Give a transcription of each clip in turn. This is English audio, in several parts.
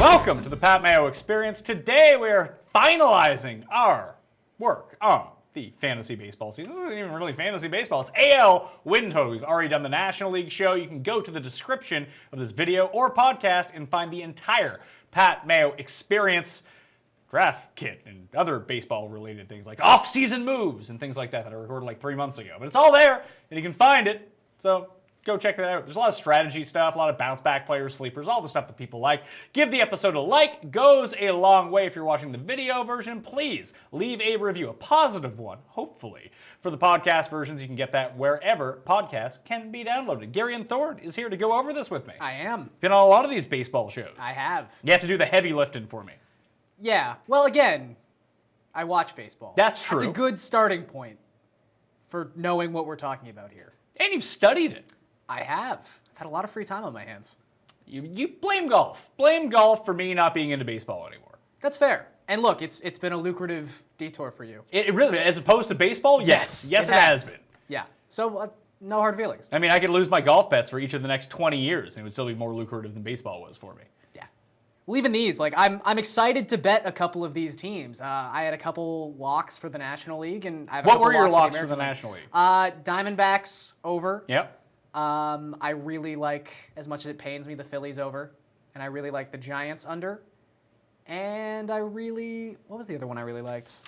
Welcome to the Pat Mayo Experience. Today we're finalizing our work on the fantasy baseball season. This isn't even really fantasy baseball. It's AL win total. We've already done the National League show. You can go to the description of this video or podcast and find the entire Pat Mayo Experience draft kit and other baseball-related things like off-season moves and things like that I recorded like 3 months ago. But it's all there, and you can find it. So go check that out. There's a lot of strategy stuff, a lot of bounce-back players, sleepers, all the stuff that people like. Give the episode a like. Goes a long way if you're watching the video version. Please leave a review, a positive one, hopefully. For the podcast versions, you can get that wherever podcasts can be downloaded. Garion Thorne is here to go over this with me. I am. Been on a lot of these baseball shows. I have. You have to do the heavy lifting for me. Yeah. Well, again, I watch baseball. That's true. That's a good starting point for knowing what we're talking about here. And you've studied it. I have. I've had a lot of free time on my hands. You blame golf. Blame golf for me not being into baseball anymore. That's fair. And look, it's been a lucrative detour for you. It really, as opposed to baseball, yes. Yes, it has been. Yeah. So no hard feelings. I mean, I could lose my golf bets for each of the next 20 years, and it would still be more lucrative than baseball was for me. Yeah. Well, even these, like, I'm excited to bet a couple of these teams. I had a couple locks for the National League, and I have a couple What were your locks for for the National League? Diamondbacks over. Yep. I really like, as much as it pains me, the Phillies over. And I really like the Giants under. And what was the other one I really liked?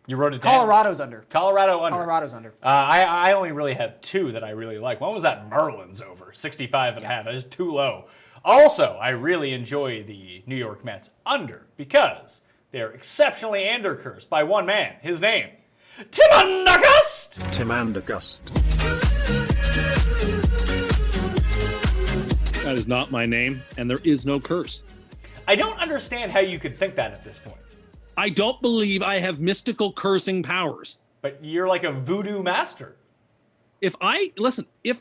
You wrote it down. Colorado's under. Colorado's under. I only really have two that I really like. One was that Marlins over, 65 and a half. That is too low. Also, I really enjoy the New York Mets under because they're exceptionally undercursed by one man. His name, Tim Andergust. Tim Andergust. That is not my name, and there is no curse. I don't understand how you could think that at this point. I don't believe I have mystical cursing powers. But you're like a voodoo master. If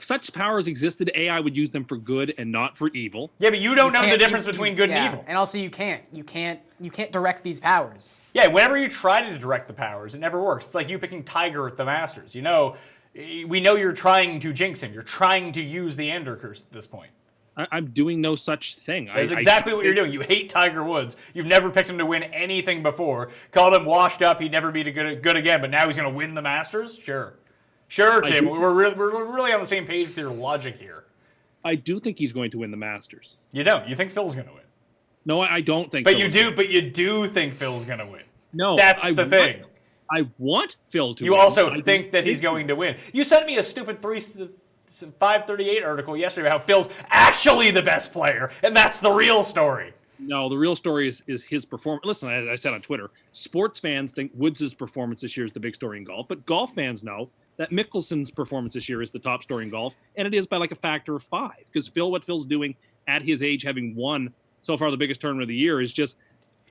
such powers existed, I would use them for good and not for evil. Yeah, but you don't know the difference between good and evil. And also you can't direct these powers. Yeah, whenever you try to direct the powers, it never works. It's like you picking Tiger at the Masters. You know, we know you're trying to jinx him. You're trying to use the Ender curse at this point. I'm doing no such thing. That's exactly what you're doing. You hate Tiger Woods. You've never picked him to win anything before. Called him washed up. He'd never be good again, but now he's going to win the Masters? Sure, Tim. We're really on the same page with your logic here. I do think he's going to win the Masters. You don't. You think Phil's going to win. No, I don't think. But you do think Phil's going to win. No, that's the thing. I want Phil to win. You also think that he's going to win. You sent me a stupid 538 article yesterday about how Phil's actually the best player, and that's the real story. No, the real story is his performance. Listen, as I said on Twitter, sports fans think Woods' performance this year is the big story in golf, but golf fans know that Mickelson's performance this year is the top story in golf, and it is by like a factor of 5. Because what Phil's doing at his age, having won so far the biggest tournament of the year, is just,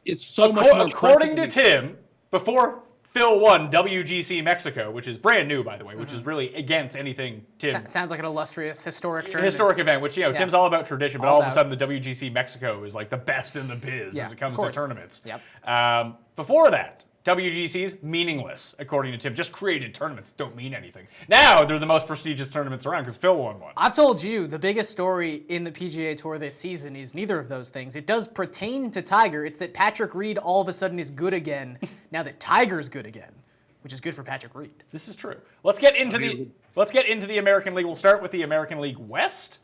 it's so much more. According to Tim, before Phil won WGC Mexico, which is brand new, by the way, which is really against anything Tim. Sounds like an illustrious historic tournament. Historic event, which, Tim's all about tradition, but all of a sudden the WGC Mexico is like the best in the biz as it comes to tournaments. Yep. Before that, WGC's meaningless, according to Tim. Just created tournaments, don't mean anything. Now they're the most prestigious tournaments around because Phil won one. I've told you the biggest story in the PGA Tour this season is neither of those things. It does pertain to Tiger. It's that Patrick Reed all of a sudden is good again now that Tiger's good again, which is good for Patrick Reed. This is true. Let's get into the American League. We'll start with the American League West.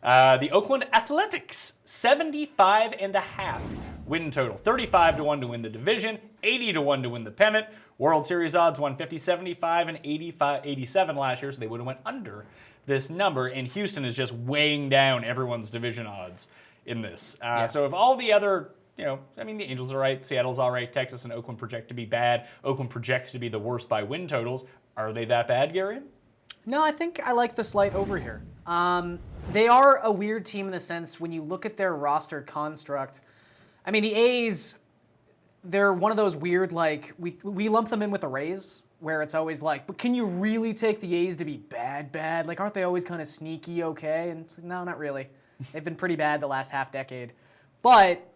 The Oakland Athletics, 75.5 win total. 35-1 to win the division, 80-1 to win the pennant. World Series odds 150, 75, and 87 last year, so they would have went under this number. And Houston is just weighing down everyone's division odds in this. So if all the other, the Angels are right, Seattle's all right, Texas and Oakland project to be bad. Oakland projects to be the worst by win totals. Are they that bad, Garion? No, I think I like the slight over here. They are a weird team in the sense when you look at their roster construct. I mean, the A's, they're one of those weird, like, we lump them in with the Rays, where it's always like, but can you really take the A's to be bad? Like, aren't they always kind of sneaky okay? And it's like, no, not really. They've been pretty bad the last half decade. But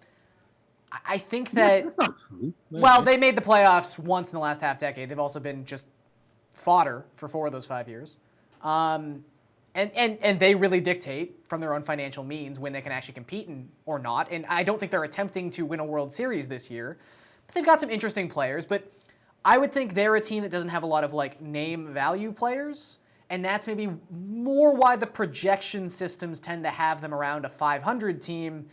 I think that... That's not true. Well, they made the playoffs once in the last half decade. They've also been just fodder for 4 of those 5 years. And And they really dictate from their own financial means when they can actually compete or not. And I don't think they're attempting to win a World Series this year. But they've got some interesting players. But I would think they're a team that doesn't have a lot of like name value players. And that's maybe more why the projection systems tend to have them around a 500 team,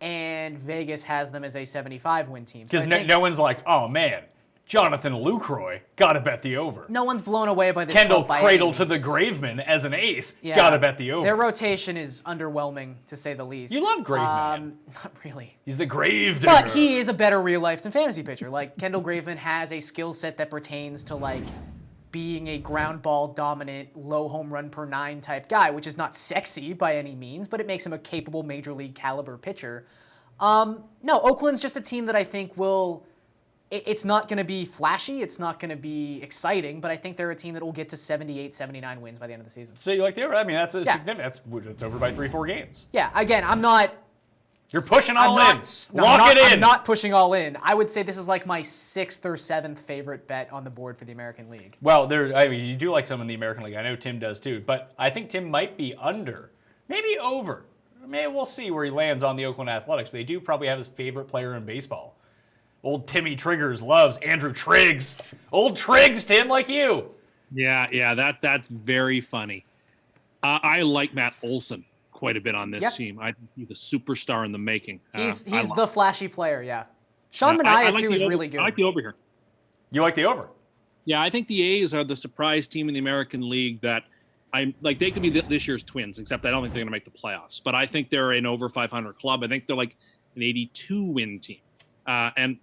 and Vegas has them as a 75-win team. Because no one's like, oh man, Jonathan Lucroy, gotta bet the over. No one's blown away by this. Kendall by Cradle to the Graveman as an ace, gotta bet the over. Their rotation is underwhelming, to say the least. You love Graveman. Not really. He's the grave digger. But he is a better real life than fantasy pitcher. Like, Kendall Graveman has a skill set that pertains to, like, being a ground ball dominant, low home run per 9 type guy, which is not sexy by any means, but it makes him a capable major league caliber pitcher. No, Oakland's just a team that I think will... It's not going to be flashy. It's not going to be exciting, but I think they're a team that will get to 78, 79 wins by the end of the season. So you like the over? I mean, that's significant. It's over by 3-4 games. Yeah, again, I'm not... You're pushing all in. Lock it in. I'm not pushing all in. I would say this is like my 6th or 7th favorite bet on the board for the American League. Well, you do like some in the American League. I know Tim does too, but I think Tim might be under, maybe over. Maybe we'll see where he lands on the Oakland Athletics. But they do probably have his favorite player in baseball. Old Timmy Triggers loves Andrew Triggs. Old Triggs, Tim, like you. Yeah, that's very funny. I like Matt Olson quite a bit on this team. I think he's a superstar in the making. He's the flashy player, yeah. Sean Manaea, too, is really good. I like the over here. You like the over? Yeah, I think the A's are the surprise team in the American League that I'm like, they could be this year's Twins, except I don't think they're going to make the playoffs. But I think they're an over 500 club. I think they're like an 82-win team. And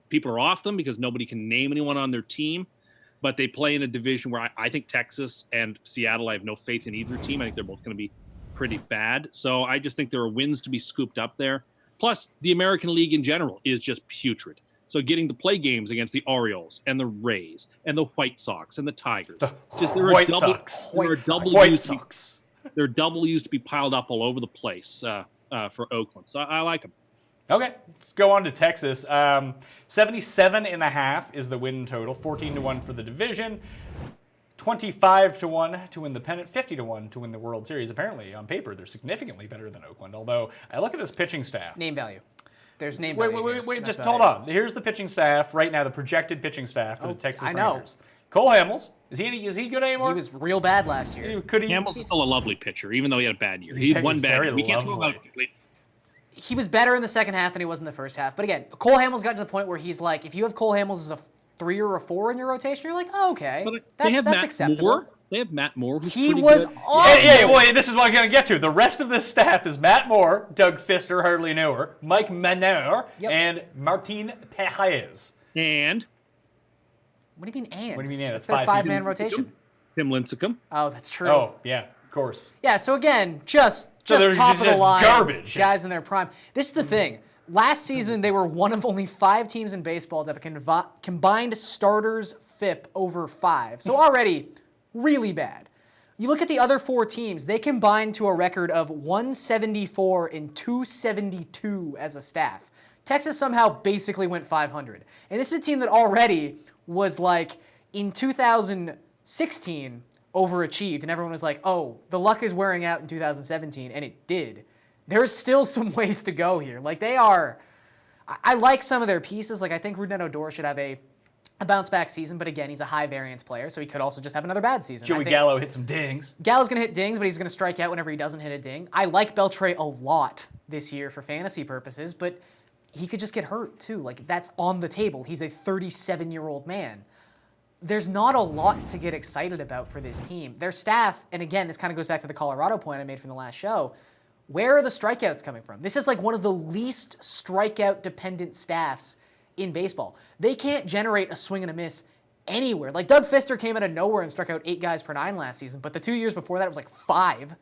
people are off them because nobody can name anyone on their team. But they play in a division where I think Texas and Seattle, I have no faith in either team. I think they're both going to be pretty bad. So I just think there are wins to be scooped up there. Plus, the American League in general is just putrid. So getting to play games against the Orioles and the Rays and the White Sox and the Tigers. White Sox. They're W's to be piled up all over the place for Oakland. So I like them. Okay, let's go on to Texas. 77.5 is the win total. 14-1 for the division. 25-1 to win the pennant. 50-1 to win the World Series. Apparently, on paper, they're significantly better than Oakland. Although, I look at this pitching staff. Name value. There's name value. Wait, just hold on. Here's the pitching staff right now, the projected pitching staff for the Texas Rangers. Cole Hamels. Is he good anymore? He was real bad last year. Hamels is still a lovely pitcher, even though he had a bad year. He had one bad year. We can't talk about it completely. He was better in the second half than he was in the first half. But again, Cole Hamels got to the point where he's like, if you have Cole Hamels as a 3 or a 4 in your rotation, you're like, oh, okay, that's acceptable. They have Matt Moore, who's he pretty was good. awesome. Well, this is what I'm going to get to. The rest of this staff is Matt Moore, Doug Fister, hardly knew her, Mike Manor, and Martin Perez. And? What do you mean and? What do you mean and? It's their 5-man rotation. Tim Lincecum. Oh, that's true. Oh, yeah, of course. Yeah, so again, just top of the line garbage. Guys in their prime. This is the thing. Last season, they were one of only 5 teams in baseball to have a combined starters FIP over 5. So already, really bad. You look at the other 4 teams, they combined to a record of 174 and 272 as a staff. Texas somehow basically went 500. And this is a team that already was like, in 2016, overachieved, and everyone was like, oh, the luck is wearing out in 2017, and it did. There's still some ways to go here. Like, I like some of their pieces. Like, I think Rougned Odor should have a bounce-back season, but again, he's a high-variance player, so he could also just have another bad season. Joey Gallo hit some dings. Gallo's going to hit dings, but he's going to strike out whenever he doesn't hit a ding. I like Beltre a lot this year for fantasy purposes, but he could just get hurt, too. Like, that's on the table. He's a 37-year-old man. There's not a lot to get excited about for this team. Their staff, and again, this kind of goes back to the Colorado point I made from the last show, where are the strikeouts coming from? This is like one of the least strikeout-dependent staffs in baseball. They can't generate a swing and a miss anywhere. Like, Doug Fister came out of nowhere and struck out 8 guys per 9 last season, but the 2 years before that it was like 5.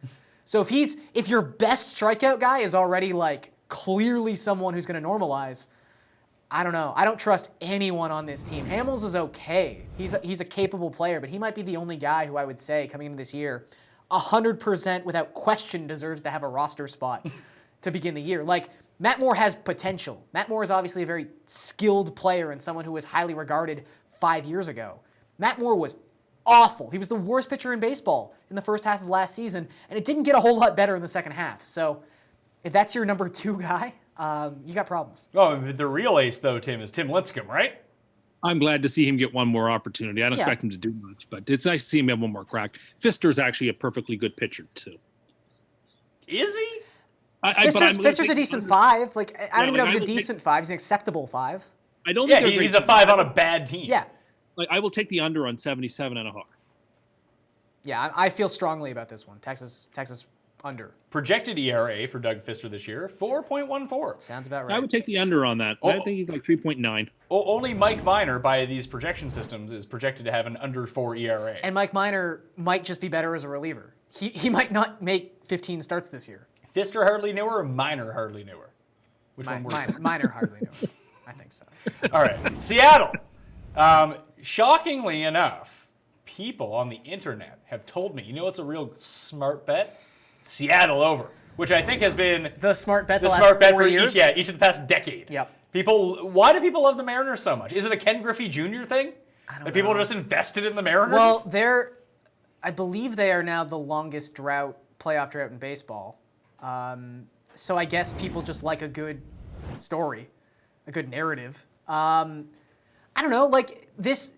So if your best strikeout guy is already like clearly someone who's going to normalize, I don't know. I don't trust anyone on this team. Hamels is okay. He's a capable player, but he might be the only guy who I would say coming into this year 100% without question deserves to have a roster spot to begin the year. Like, Matt Moore has potential. Matt Moore is obviously a very skilled player and someone who was highly regarded 5 years ago. Matt Moore was awful. He was the worst pitcher in baseball in the first half of last season, and it didn't get a whole lot better in the second half. So if that's your number 2 guy, you got problems. Oh, the real ace, though, Tim, is Tim Lincecum, right? I'm glad to see him get one more opportunity. I don't expect him to do much, but it's nice to see him have one more crack. Fister's actually a perfectly good pitcher, too. Is he? Fister's a decent 5. Like, I don't even know if he's a decent 5. He's an acceptable 5. I don't think he's a 5 on a bad team. Yeah. Like, I will take the under on 77.5. Yeah, I feel strongly about this one. Texas under. Projected ERA for Doug Fister this year, 4.14. Sounds about right. I would take the under on that. I think he's like 3.9. Only Mike Minor, by these projection systems, is projected to have an under 4 ERA. And Mike Minor might just be better as a reliever. He might not make 15 starts this year. Fister hardly newer or Minor hardly newer? Which one were you? Minor hardly newer. I think so. All right, Seattle. Shockingly enough, people on the internet have told me, you know what's a real smart bet? Seattle over, which I think has been the smart bet the last smart bet 4 for years. each of the past decade. Yep. Why do people love the Mariners so much? Is it a Ken Griffey Jr. thing? I don't That people know. are just invested in the Mariners? Well, I believe they are now the longest playoff drought in baseball. So I guess people just like a good story, a good narrative. I don't know, like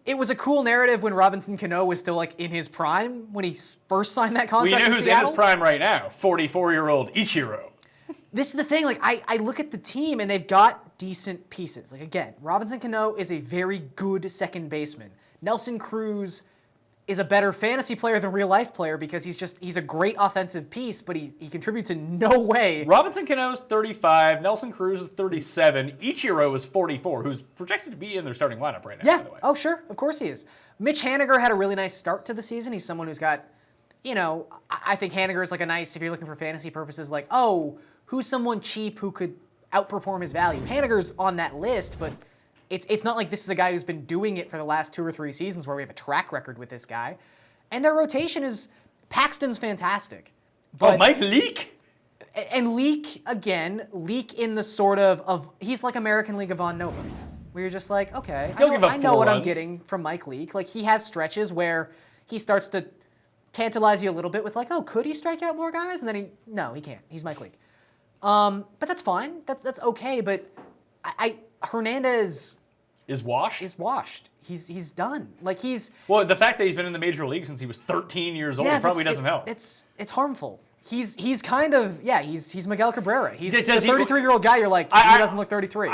it was a cool narrative when Robinson Cano was still like in his prime when he first signed that contract. You know who's in Seattle. his prime right now? 44-year-old Ichiro. This is the thing, like I look at the team and they've got decent pieces. Like again, Robinson Cano is a very good second baseman. Nelson Cruz is a better fantasy player than real life player because he's a great offensive piece, but he contributes in no way. Robinson Cano's 35, Nelson Cruz is 37, Ichiro is 44, who's projected to be in their starting lineup right now, Yeah. by the way. Oh, sure. Of course he is. Mitch Haniger had a really nice start to the season. He's someone who's got, I think Haniger is like a nice, if you're looking for fantasy purposes, like, oh, who's someone cheap who could outperform his value? Haniger's on that list, but it's not like this is a guy who's been doing it for the last 2 or 3 seasons where we have a track record with this guy. And their rotation is, Paxton's fantastic. But, Mike Leake? And Leake in the sort of he's like American League of Von Nova, where you're just like, okay, I know what I'm getting from Mike Leake. Like he has stretches where he starts to tantalize you a little bit with like, oh, could he strike out more guys? And then he can't. He's Mike Leake. But that's fine. That's okay. But Hernandez Is washed? is washed. He's done. Like Well, the fact that he's been in the major league since he was 13 years old probably doesn't help. It's harmful. He's kind of he's Miguel Cabrera. He's the Does he- 33-year-old guy. You're like he doesn't look 33.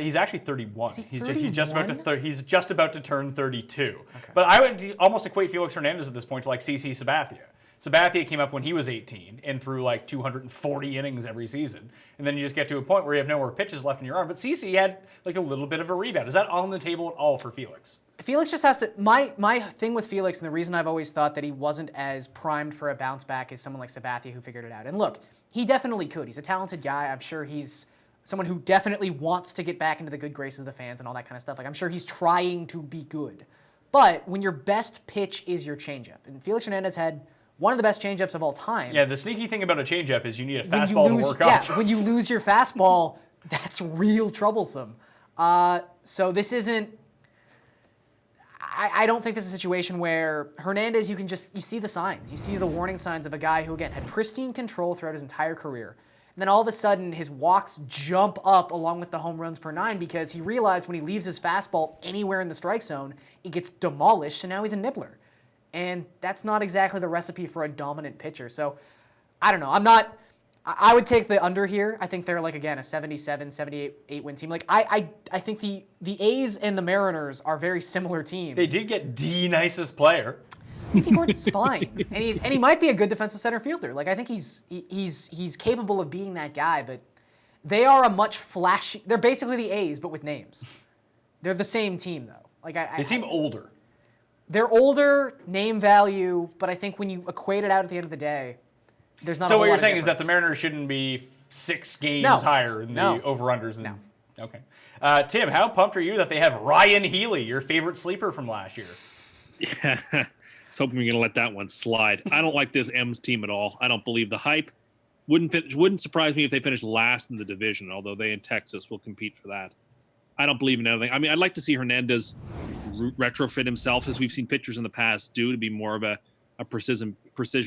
He's actually 31. he He's just about 31? he's just about to turn 32. But I would almost equate Felix Hernandez at this point to like CC Sabathia. Sabathia came up when he was 18 and threw like 240 innings every season. And then you just get to a point where you have no more pitches left in your arm. But CC had like a little bit of a rebound. Is that on the table at all for Felix? Felix just has to. My thing with Felix, and the reason I've always thought that he wasn't as primed for a bounce back as someone like Sabathia who figured it out. And look, he definitely could. He's a talented guy. I'm sure he's someone who definitely wants to get back into the good graces of the fans and all that kind of stuff. Like I'm sure he's trying to be good. But when your best pitch is your changeup, and Felix Hernandez had one of the best changeups of all time. Yeah, the sneaky thing about a changeup is you need a fastball to work off. Yeah, when you lose your fastball, that's real troublesome. So this isn't. I don't think this is a situation where Hernandez, you see the signs. You see the warning signs of a guy who, again, had pristine control throughout his entire career. And then all of a sudden, his walks jump up along with the home runs per 9 because he realized when he leaves his fastball anywhere in the strike zone, it gets demolished, so now he's a nibbler. And that's not exactly the recipe for a dominant pitcher. So, I don't know. I would take the under here. I think they're like, again, a 77, 78 win team. Like, I think the A's and the Mariners are very similar teams. They did get the nicest player. D. Gordon's fine, and he might be a good defensive center fielder. Like I think he's capable of being that guy. But they are a much flashy. They're basically the A's, but with names. They're the same team though. Like They seem older. They're older, name value, but I think when you equate it out at the end of the day, there's not. So a whole what you're lot of saying is that the difference. Mariners shouldn't be 6 games No. higher in No. the over-unders? No. Okay. Tim, how pumped are you that they have Ryan Healy, your favorite sleeper from last year? Yeah. I was hoping we are going to let that one slide. I don't like this M's team at all. I don't believe the hype. Wouldn't surprise me if they finished last in the division, although they in Texas will compete for that. I don't believe in anything. I mean, I'd like to see Hernandez retrofit himself, as we've seen pitchers in the past do, to be more of a precision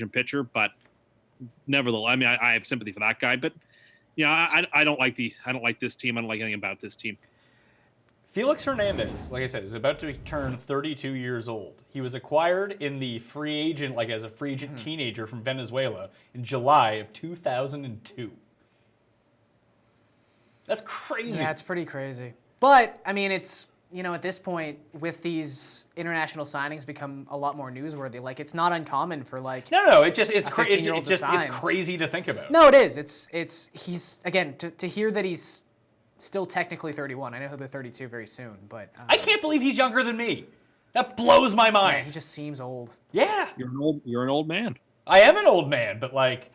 pitcher. But nevertheless, I mean, I have sympathy for that guy. But I don't like this team. I don't like anything about this team. Felix Hernandez, like I said, is about to turn 32 years old. He was acquired in the free agent, like as a free agent teenager from Venezuela in July of 2002. That's crazy. Yeah, it's pretty crazy. But, I mean, it's, at this point, with these international signings become a lot more newsworthy. Like, it's not uncommon for, like... No, it's crazy to think about. No, it is. He's, again, to hear that he's still technically 31. I know he'll be 32 very soon, but... I can't believe he's younger than me. That blows my mind. Yeah, he just seems old. Yeah. You're an old man. I am an old man, but, like...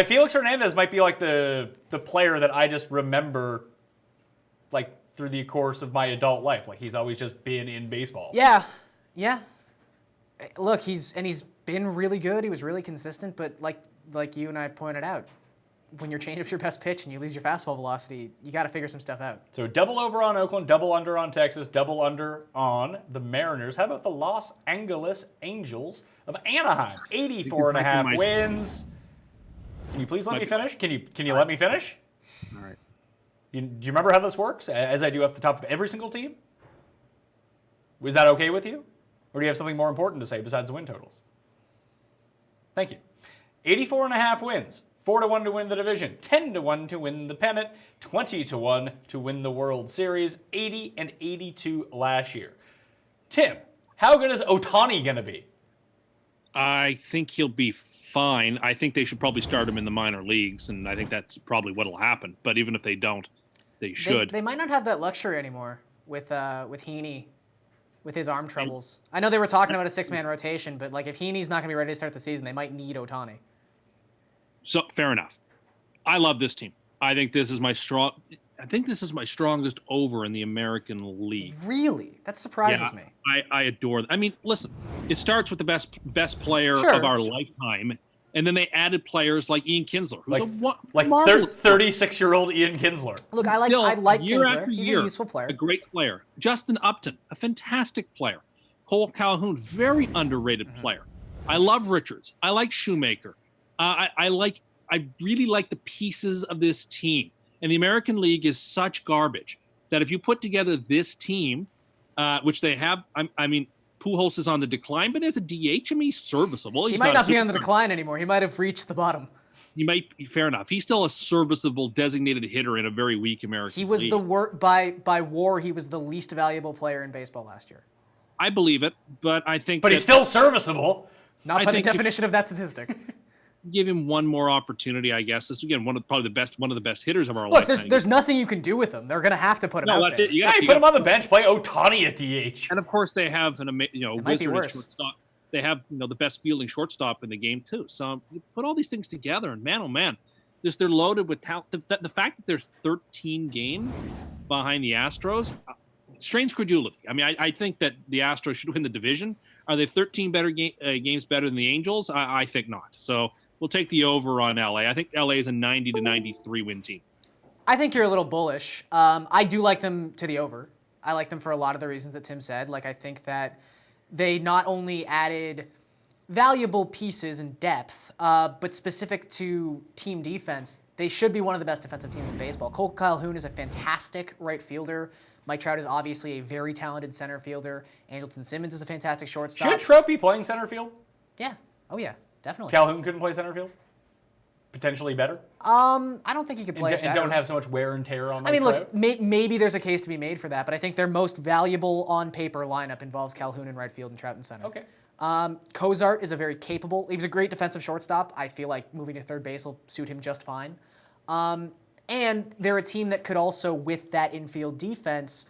Felix Hernandez might be like the player that I just remember, like, through the course of my adult life. Like, he's always just been in baseball. Yeah. Look, he's been really good. He was really consistent, but like you and I pointed out, when your changeup's your best pitch and you lose your fastball velocity, you got to figure some stuff out. So double over on Oakland, double under on Texas, double under on the Mariners. How about the Los Angeles Angels of Anaheim? 84.5 wins. Can you please let me finish? Can you let me finish? All right. Do you remember how this works, as I do off the top of every single team? Was that okay with you? Or do you have something more important to say besides the win totals? Thank you. 84.5 wins. 4-1 to win the division. 10-1 to win the pennant. 20-1 to win the World Series. 80 and 82 last year. Tim, how good is Ohtani going to be? I think he'll be fine. I think they should probably start him in the minor leagues, and I think that's probably what'll happen. But even if they don't, they should. They might not have that luxury anymore with Heaney, with his arm troubles. I know they were talking about a 6-man rotation, but like if Heaney's not going to be ready to start the season, they might need Ohtani. So fair enough. I love this team. I think this is my strongest over in the American League. Really? That surprises me. I adore them. I mean, listen, it starts with the best player of our lifetime, and then they added players like Ian Kinsler, who's 36-year-old Ian Kinsler. Look, I like year Kinsler. After He's year, a useful player. A great player. Justin Upton, a fantastic player. Cole Calhoun, very underrated player. I love Richards. I like Shoemaker. I really like the pieces of this team. And the American League is such garbage that if you put together this team, which they have, I mean, Pujols is on the decline, but as a DH, I mean, he's serviceable. He might not be on the decline anymore. He might have reached the bottom. He might be, fair enough. He's still a serviceable designated hitter in a very weak American League. He was by WAR, he was the least valuable player in baseball last year. I believe it, but I think But he's still serviceable. Not by the definition of that statistic. Give him one more opportunity, I guess. This is, again, one of the best hitters of our life. Look, there's nothing you can do with him. They're going to have to put him out that's there. It. You put him on the bench, play Ohtani at DH. And of course, they have wizard at shortstop. They have the best fielding shortstop in the game too. So you put all these things together, and man, oh man, they're loaded with talent. The fact that they're 13 games behind the Astros, strains credulity. I mean, I think that the Astros should win the division. Are they 13 games better than the Angels? I think not. So we'll take the over on LA. I think LA is a 90 to 93 win team. I think you're a little bullish. I do like them to the over. I like them for a lot of the reasons that Tim said. Like, I think that they not only added valuable pieces and depth, but specific to team defense, they should be one of the best defensive teams in baseball. Cole Calhoun is a fantastic right fielder. Mike Trout is obviously a very talented center fielder. Andrelton Simmons is a fantastic shortstop. Should Trout be playing center field? Yeah. Oh, yeah. Definitely. Calhoun couldn't play center field? Potentially better? I don't think he could play it better. And don't have so much wear and tear on. I mean, look, maybe there's a case to be made for that, but I think their most valuable on paper lineup involves Calhoun in right field and Trout in center. Okay. Cozart is he was a great defensive shortstop. I feel like moving to third base will suit him just fine. And they're a team that could also, with that infield defense,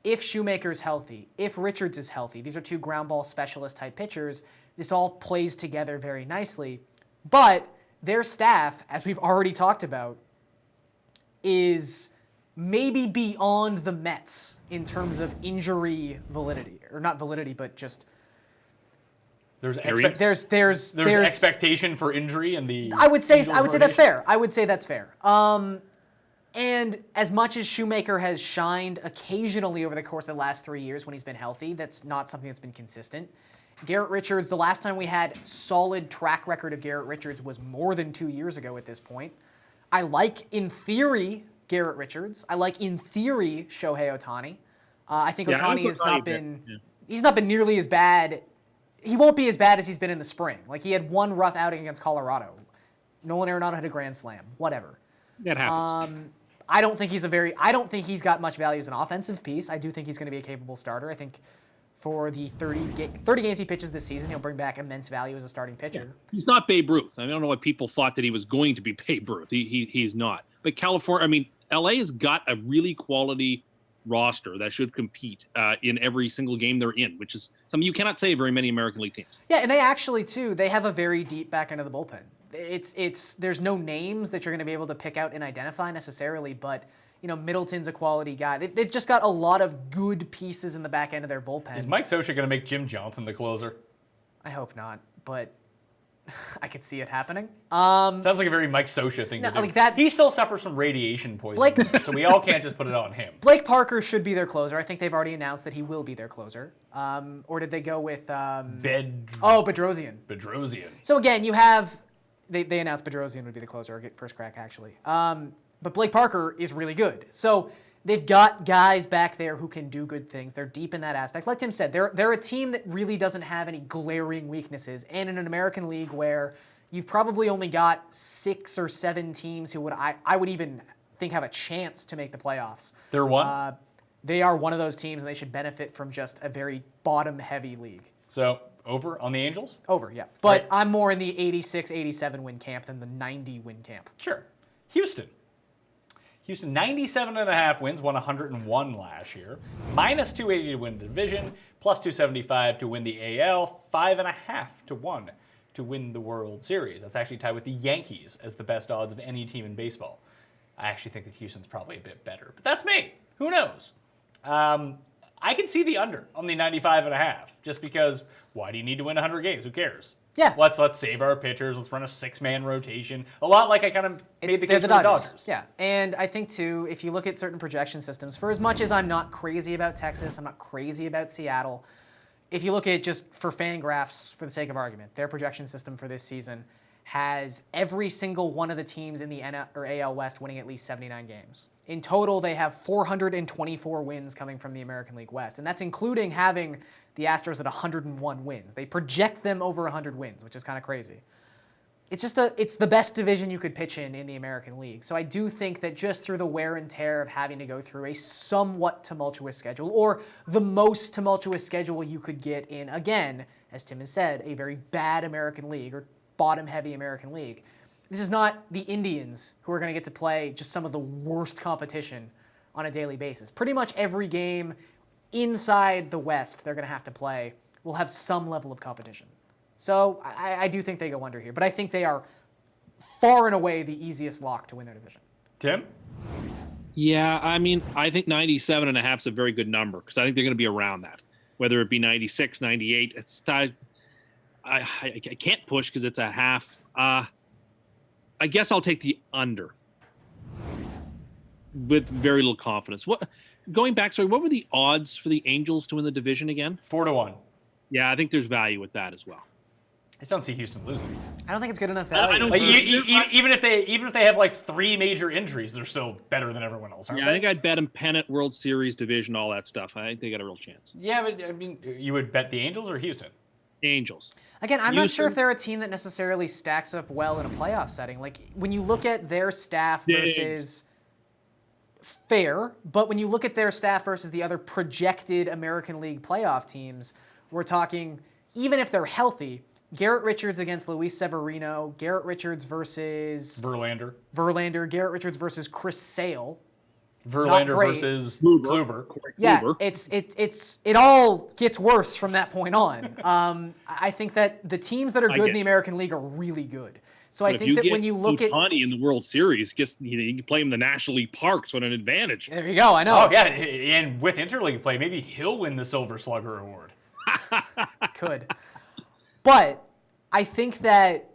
if Shoemaker's healthy, if Richards is healthy, these are two ground ball specialist type pitchers, this all plays together very nicely. But their staff, as we've already talked about, is maybe beyond the Mets in terms of injury validity, or not validity, but just there's expectation for injury in the. I would say that's fair. I would say that's fair. And as much as Shoemaker has shined occasionally over the course of the last 3 years when he's been healthy, that's not something that's been consistent. Garrett Richards, the last time we had solid track record of Garrett Richards was more than 2 years ago at this point. I like, in theory, Garrett Richards. I like, in theory, Shohei Ohtani. I think Ohtani has not been... He's not been nearly as bad. He won't be as bad as he's been in the spring. Like, he had one rough outing against Colorado. Nolan Arenado had a grand slam. Whatever. That happens. I don't think he's got much value as an offensive piece. I do think he's going to be a capable starter. I think for the 30 games he pitches this season, he'll bring back immense value as a starting pitcher. Yeah. He's not Babe Ruth. I don't know why people thought that he was going to be Babe Ruth. He's not. But California, LA has got a really quality roster that should compete in every single game they're in, which is something you cannot say of very many American League teams. Yeah, and they actually, too, they have a very deep back end of the bullpen. There's no names that you're going to be able to pick out and identify necessarily, but Middleton's a quality guy. They've just got a lot of good pieces in the back end of their bullpen. Is Mike Scioscia going to make Jim Johnson the closer? I hope not, but I could see it happening. Sounds like a very Mike Scioscia thing to do. Like that, he still suffers from radiation poisoning, so we all can't just put it on him. Blake Parker should be their closer. I think they've already announced that he will be their closer. Or did they go with... Bedrosian. Bedrosian. So again, you have... They announced Bedrosian would be the closer, or get first crack, actually. But Blake Parker is really good. So they've got guys back there who can do good things. They're deep in that aspect. Like Tim said, they're a team that really doesn't have any glaring weaknesses. And in an American League where you've probably only got 6 or 7 teams who I would even think have a chance to make the playoffs. They're one? They are one of those teams, and they should benefit from just a very bottom-heavy league. So... over on the Angels? Over, yeah. But right. I'm more in the 86, 87 win camp than the 90 win camp. Sure. Houston, 97.5 wins, won 101 last year. Minus 280 to win the division, plus 275 to win the AL, 5.5 to 1 to win the World Series. That's actually tied with the Yankees as the best odds of any team in baseball. I actually think that Houston's probably a bit better, but that's me. Who knows? I can see the under on the 95.5, just because why do you need to win 100 games? Who cares? Yeah. Let's save our pitchers. Let's run a 6-man rotation. A lot like I kind of made the case for the Dodgers. Yeah, and I think, too, if you look at certain projection systems, for as much as I'm not crazy about Texas, I'm not crazy about Seattle, if you look at just for Fangraphs, for the sake of argument, their projection system for this season has every single one of the teams in the NL or AL West winning at least 79 games. In total, they have 424 wins coming from the American League West, and that's including having the Astros at 101 wins. They project them over 100 wins, which is kind of crazy. It's the best division you could pitch in the American League. So I do think that just through the wear and tear of having to go through a somewhat tumultuous schedule, or the most tumultuous schedule you could get in, again, as Tim has said, a very bad American League, or bottom-heavy American League. This is not the Indians who are going to get to play just some of the worst competition on a daily basis. Pretty much every game inside the West they're going to have to play will have some level of competition. So I do think they go under here, but I think they are far and away the easiest lock to win their division. Tim? Yeah, I think 97.5 is a very good number because I think they're going to be around that, whether it be 96, 98. I can't push because it's a half. I guess I'll take the under with very little confidence. Going back, what were the odds for the Angels to win the division again? 4-1. Yeah, I think there's value with that as well. I just don't see Houston losing. I don't think it's good enough value. I don't even if they have like 3 major injuries, they're still better than everyone else, aren't they? I think I'd bet them pennant, World Series, division, all that stuff. I think they got a real chance. Yeah, but you would bet the Angels or Houston? Angels. Again, I'm not sure if they're a team that necessarily stacks up well in a playoff setting. Like, when you look at their staff versus... fair, but when you look at their staff versus the other projected American League playoff teams, we're talking, even if they're healthy, Garrett Richards against Luis Severino, Garrett Richards versus... Verlander, Garrett Richards versus Chris Sale. Verlander versus Kluber. Yeah, it all gets worse from that point on. I think that the teams that are good in the American League are really good. So I think that when you look at Ohtani in the World Series, you can play him in the National League parks. What an advantage! There you go. I know. Oh yeah, and with interleague play, maybe he'll win the Silver Slugger award. Could, but I think that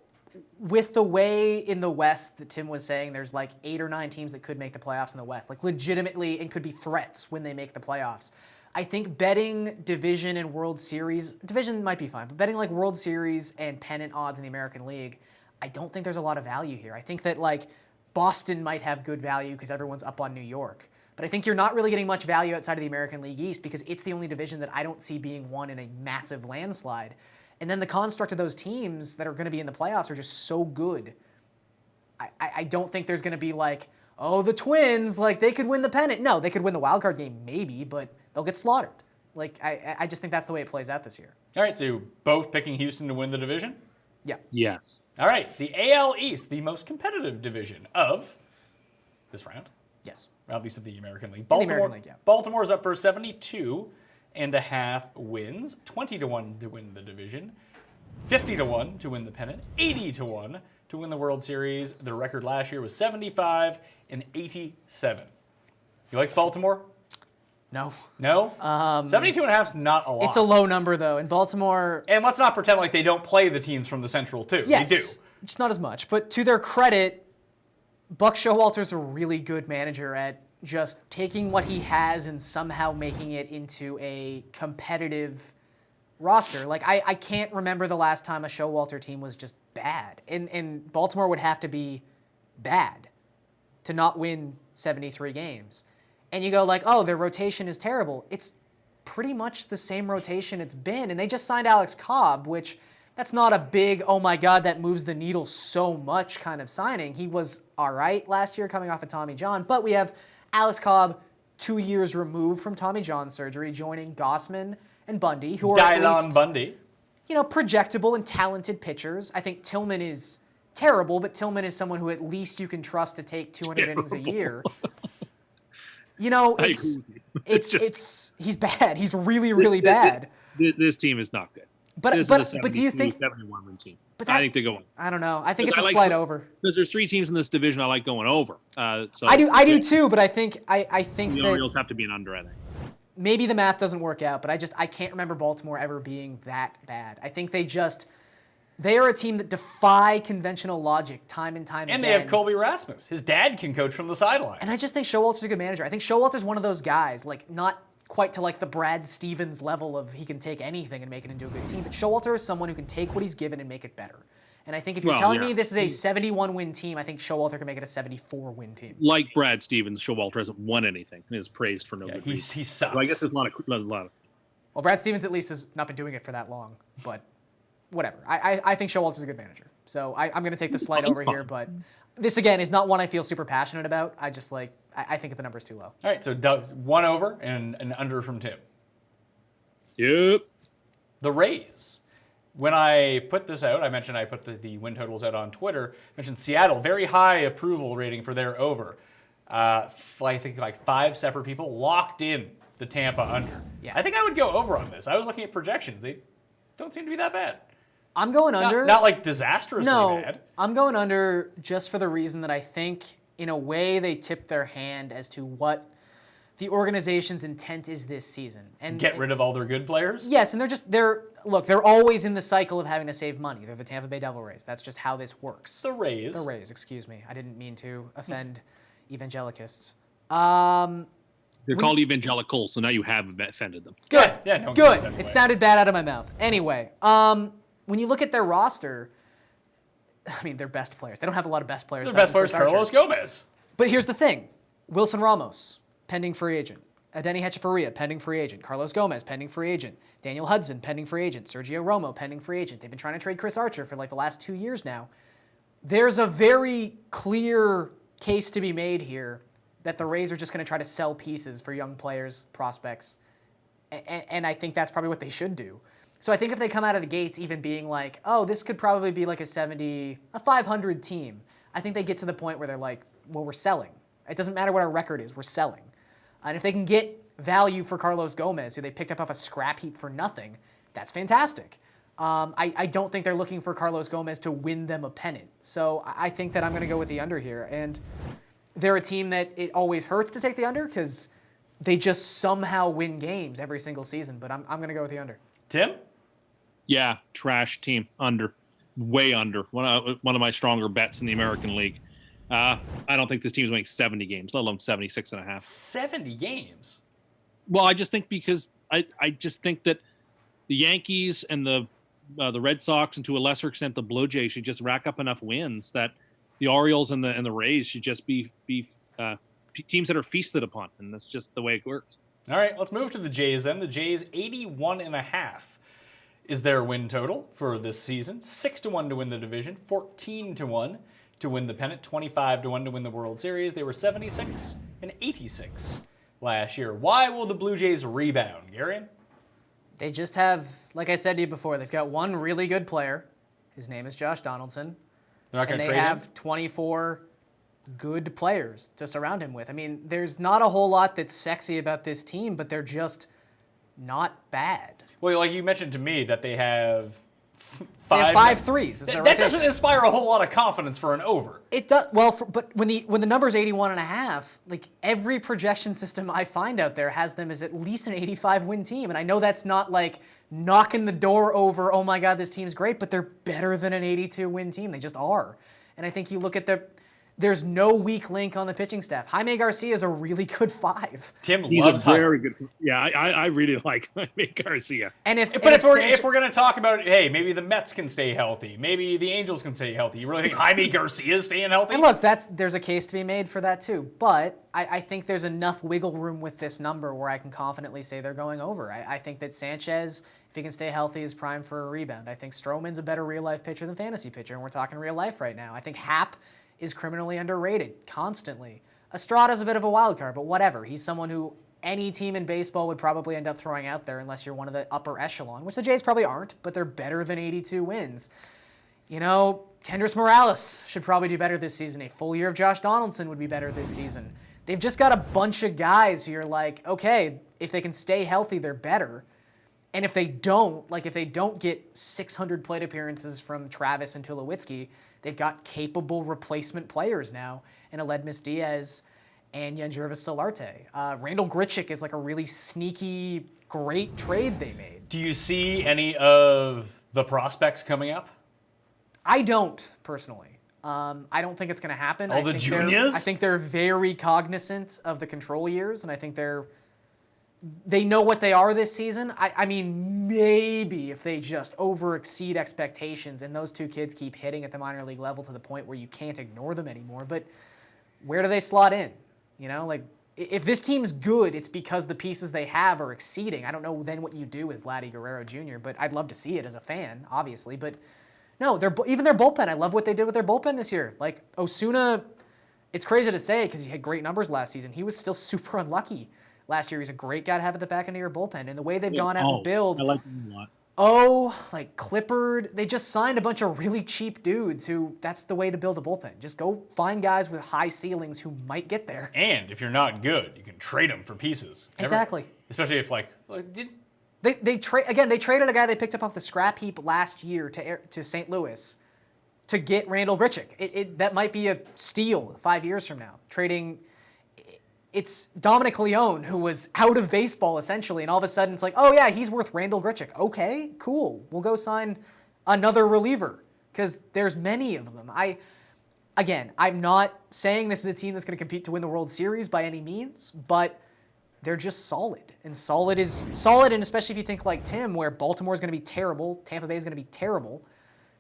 with the way in the West that Tim was saying, there's like 8 or 9 teams that could make the playoffs in the West, like legitimately, and could be threats when they make the playoffs. I think betting division and World Series, division might be fine, but betting like World Series and pennant odds in the American League, I don't think there's a lot of value here. I think that like Boston might have good value because everyone's up on New York. But I think you're not really getting much value outside of the American League East because it's the only division that I don't see being won in a massive landslide. And then the construct of those teams that are going to be in the playoffs are just so good. I don't think there's going to be like, oh, the Twins, like they could win the pennant. No, they could win the wild card game maybe, but they'll get slaughtered. Like I just think that's the way it plays out this year. All right, so you're both picking Houston to win the division? Yeah. Yes. All right, the AL East, the most competitive division of this round. Yes. At least of the American League. The American League, yeah. Baltimore's up for 72.5 wins, 20-1 to win the division, 50-1 to win the pennant, 80-1 to win the World Series. Their record last year was 75-87. You like Baltimore? No. No? 72.5 is not a lot. It's a low number though. In Baltimore, And let's not pretend like they don't play the teams from the Central too. yes, They do. just not as much. But to their credit, Buck Showalter's a really good manager at just taking what he has and somehow making it into a competitive roster. Like, I can't remember the last time a Showalter team was just bad. And Baltimore would have to be bad to not win 73 games. And you go like, oh, their rotation is terrible. It's pretty much the same rotation it's been. And they just signed Alex Cobb, which that's not a big, oh my God, that moves the needle so much kind of signing. He was all right last year coming off of Tommy John, but we have Alex Cobb 2 years removed from Tommy John surgery, joining Gossman and Bundy, who are at least, Bundy. projectable and talented pitchers. I think Tillman is terrible, but Tillman is someone who at least you can trust to take 200 innings a year. It's he's bad. He's really, really bad. This team is not good. But do you think 71-win team? But I think they go on. I don't know. I think it's a slight over. Because there's 3 teams in this division I like going over. So I do too, but I think the that Orioles have to be an under, I think. maybe the math doesn't work out, but I can't remember Baltimore ever being that bad. I think they are a team that defy conventional logic time and time again. And they have Colby Rasmus. His dad can coach from the sidelines. And I just think Showalter's a good manager. I think Showalter's one of those guys, like not quite to like the Brad Stevens level of he can take anything and make it into a good team, but Showalter is someone who can take what he's given and make it better. And I think if you're telling me this is a 71-win team, I think Showalter can make it a 74-win team. Like Brad Stevens, Showalter hasn't won anything and is praised for no good reason. He sucks. So I guess there's a lot of. Well, Brad Stevens at least has not been doing it for that long, but whatever. I think Showalter's a good manager. So I'm going to take the slight over here, but this, again, is not one I feel super passionate about. I just I think the number's too low. All right, so one over and an under from Tim. Yep. The Rays. When I put this out, I mentioned I put the win totals out on Twitter. I mentioned Seattle, very high approval rating for their over. I think like 5 separate people locked in the Tampa under. Yeah. I think I would go over on this. I was looking at projections. They don't seem to be that bad. I'm going under. Not like disastrously bad. I'm going under just for the reason that I think, in a way, they tipped their hand as to what the organization's intent is this season. And get rid of all their good players? Yes, and they're always in the cycle of having to save money. They're the Tampa Bay Devil Rays. That's just how this works. The Rays. The Rays, excuse me. I didn't mean to offend evangelicists. They're called evangelicals, so now you have offended them. Good. Yeah, no, good. anyway. It sounded bad out of my mouth. Anyway, when you look at their roster, I mean, their best players. They don't have a lot of best players. Their best player is Carlos Gomez. But here's the thing. Wilson Ramos, pending free agent. Adenny Hechavarria, pending free agent. Carlos Gomez, pending free agent. Daniel Hudson, pending free agent. Sergio Romo, pending free agent. They've been trying to trade Chris Archer for like the last 2 years now. There's a very clear case to be made here that the Rays are just going to try to sell pieces for young players, prospects, and I think that's probably what they should do. So I think if they come out of the gates even being like, oh, this could probably be like a 500 team, I think they get to the point where they're like, well, we're selling. It doesn't matter what our record is, we're selling. And if they can get value for Carlos Gomez, who they picked up off a scrap heap for nothing, that's fantastic. I don't think they're looking for Carlos Gomez to win them a pennant. So I think that I'm going to go with the under here. And they're a team that it always hurts to take the under because they just somehow win games every single season. But I'm going to go with the under. Tim? Yeah, trash team, under. way under. One of my stronger bets in the American League. I don't think this team is winning 70 games, let alone 76 and a half. 70 games? Well, I just think because I just think that the Yankees and the Red Sox and to a lesser extent the Blue Jays should just rack up enough wins that the Orioles and the Rays should just be teams that are feasted upon, and that's just the way it works. All right, let's move to the Jays then. The Jays 81.5 is their win total for this season. 6-1 to win the division, 14-1 to win the pennant, 25-1 to win the World Series. They were 76 and 86 last year. Why will the Blue Jays rebound, Garion? They just have, like I said to you before, they've got one really good player. His name is Josh Donaldson. They're not going to trade him. him? And they have 24 good players to surround him with. I mean, there's not a whole lot that's sexy about this team, but they're just not bad. Well, like you mentioned to me that they have They have 5 threes. Is their that rotation. doesn't inspire a whole lot of confidence for an over. It does well, but when the number's 81.5, like every projection system I find out there has them as at least an 85 win team, and I know that's not like knocking the door over. Oh my God, this team's great, but they're better than an 82 win team. They just are, and I think you look at there's no weak link on the pitching staff. Jaime Garcia is a really good 5. Tim He's loves a very good. Yeah, I really like Jaime Garcia. And if we're going to talk about, hey, maybe the Mets can stay healthy, maybe the Angels can stay healthy, you really think Jaime Garcia is staying healthy? And look, there's a case to be made for that too. But I think there's enough wiggle room with this number where I can confidently say they're going over. I think that Sanchez, if he can stay healthy, is primed for a rebound. I think Stroman's a better real-life pitcher than fantasy pitcher, and we're talking real life right now. I think Happ is criminally underrated constantly. Estrada's a bit of a wild card, but whatever. He's someone who any team in baseball would probably end up throwing out there unless you're one of the upper echelon, which the Jays probably aren't, but they're better than 82 wins. You know, Kendrys Morales should probably do better this season. A full year of Josh Donaldson would be better this season. They've just got a bunch of guys who you're like, okay, if they can stay healthy, they're better. And if they don't get 600 plate appearances from Travis and Tulowitzki, they've got capable replacement players now in Aledmus Diaz and Yangervis Solarte. Randall Grichuk is like a really sneaky, great trade they made. Do you see any of the prospects coming up? I don't, personally. I don't think it's going to happen. All the juniors? I think they're very cognizant of the control years, and I think they know what they are this season. I mean, maybe if they just over-exceed expectations and those two kids keep hitting at the minor league level to the point where you can't ignore them anymore. But where do they slot in? You know, like, if this team's good, it's because the pieces they have are exceeding. I don't know then what you do with Vladdy Guerrero Jr., but I'd love to see it as a fan, obviously. But no, even their bullpen, I love what they did with their bullpen this year. Like, Osuna, it's crazy to say because he had great numbers last season. He was still super unlucky last year. He's a great guy to have at the back end of your bullpen. And the way they've gone out and build. I like him a lot. Like Clippard. They just signed a bunch of really cheap dudes who that's the way to build a bullpen. Just go find guys with high ceilings who might get there. And if you're not good, you can trade them for pieces. Exactly. Especially if They traded a guy they picked up off the scrap heap last year to St. Louis to get Randall Grichuk. That might be a steal 5 years from now. Trading. It's Dominic Leone, who was out of baseball essentially, and all of a sudden it's like, oh yeah, he's worth Randall Grichuk. Okay, cool. We'll go sign another reliever because there's many of them. I'm not saying this is a team that's going to compete to win the World Series by any means, but they're just solid. And solid is solid, and especially if you think like Tim, where Baltimore is going to be terrible, Tampa Bay is going to be terrible.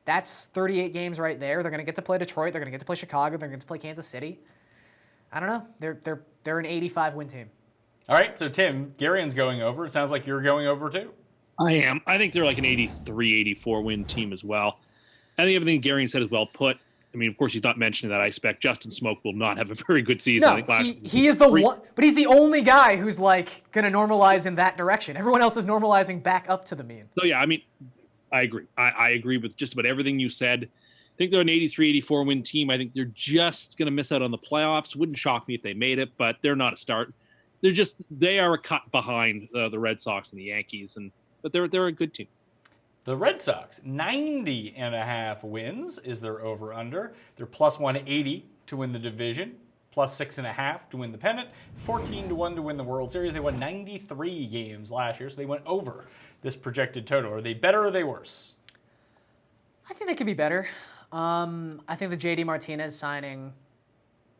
That's 38 games right there. They're going to get to play Detroit. They're going to get to play Chicago. They're going to get to play Kansas City. I don't know. They're an 85 win team. All right, so Tim, Garion's going over. It sounds like you're going over too. I am. I think they're like an 83, 84 win team as well. I think everything Garion said is well put. I mean, of course, he's not mentioning that I expect Justin Smoke will not have a very good season. No, he is the one, but he's the only guy who's like going to normalize in that direction. Everyone else is normalizing back up to the mean. So yeah, I mean, I agree. I agree with just about everything you said. I think they're an 83, 84 win team. I think they're just going to miss out on the playoffs. Wouldn't shock me if they made it, but they're not a start. They are a cut behind the Red Sox and the Yankees, but they're a good team. The Red Sox, 90.5 wins is their over-under. They're plus 180 to win the division, plus 6.5 to win the pennant, 14-1 to win the World Series. They won 93 games last year, so they went over this projected total. Are they better or are they worse? I think they could be better. I think the JD Martinez signing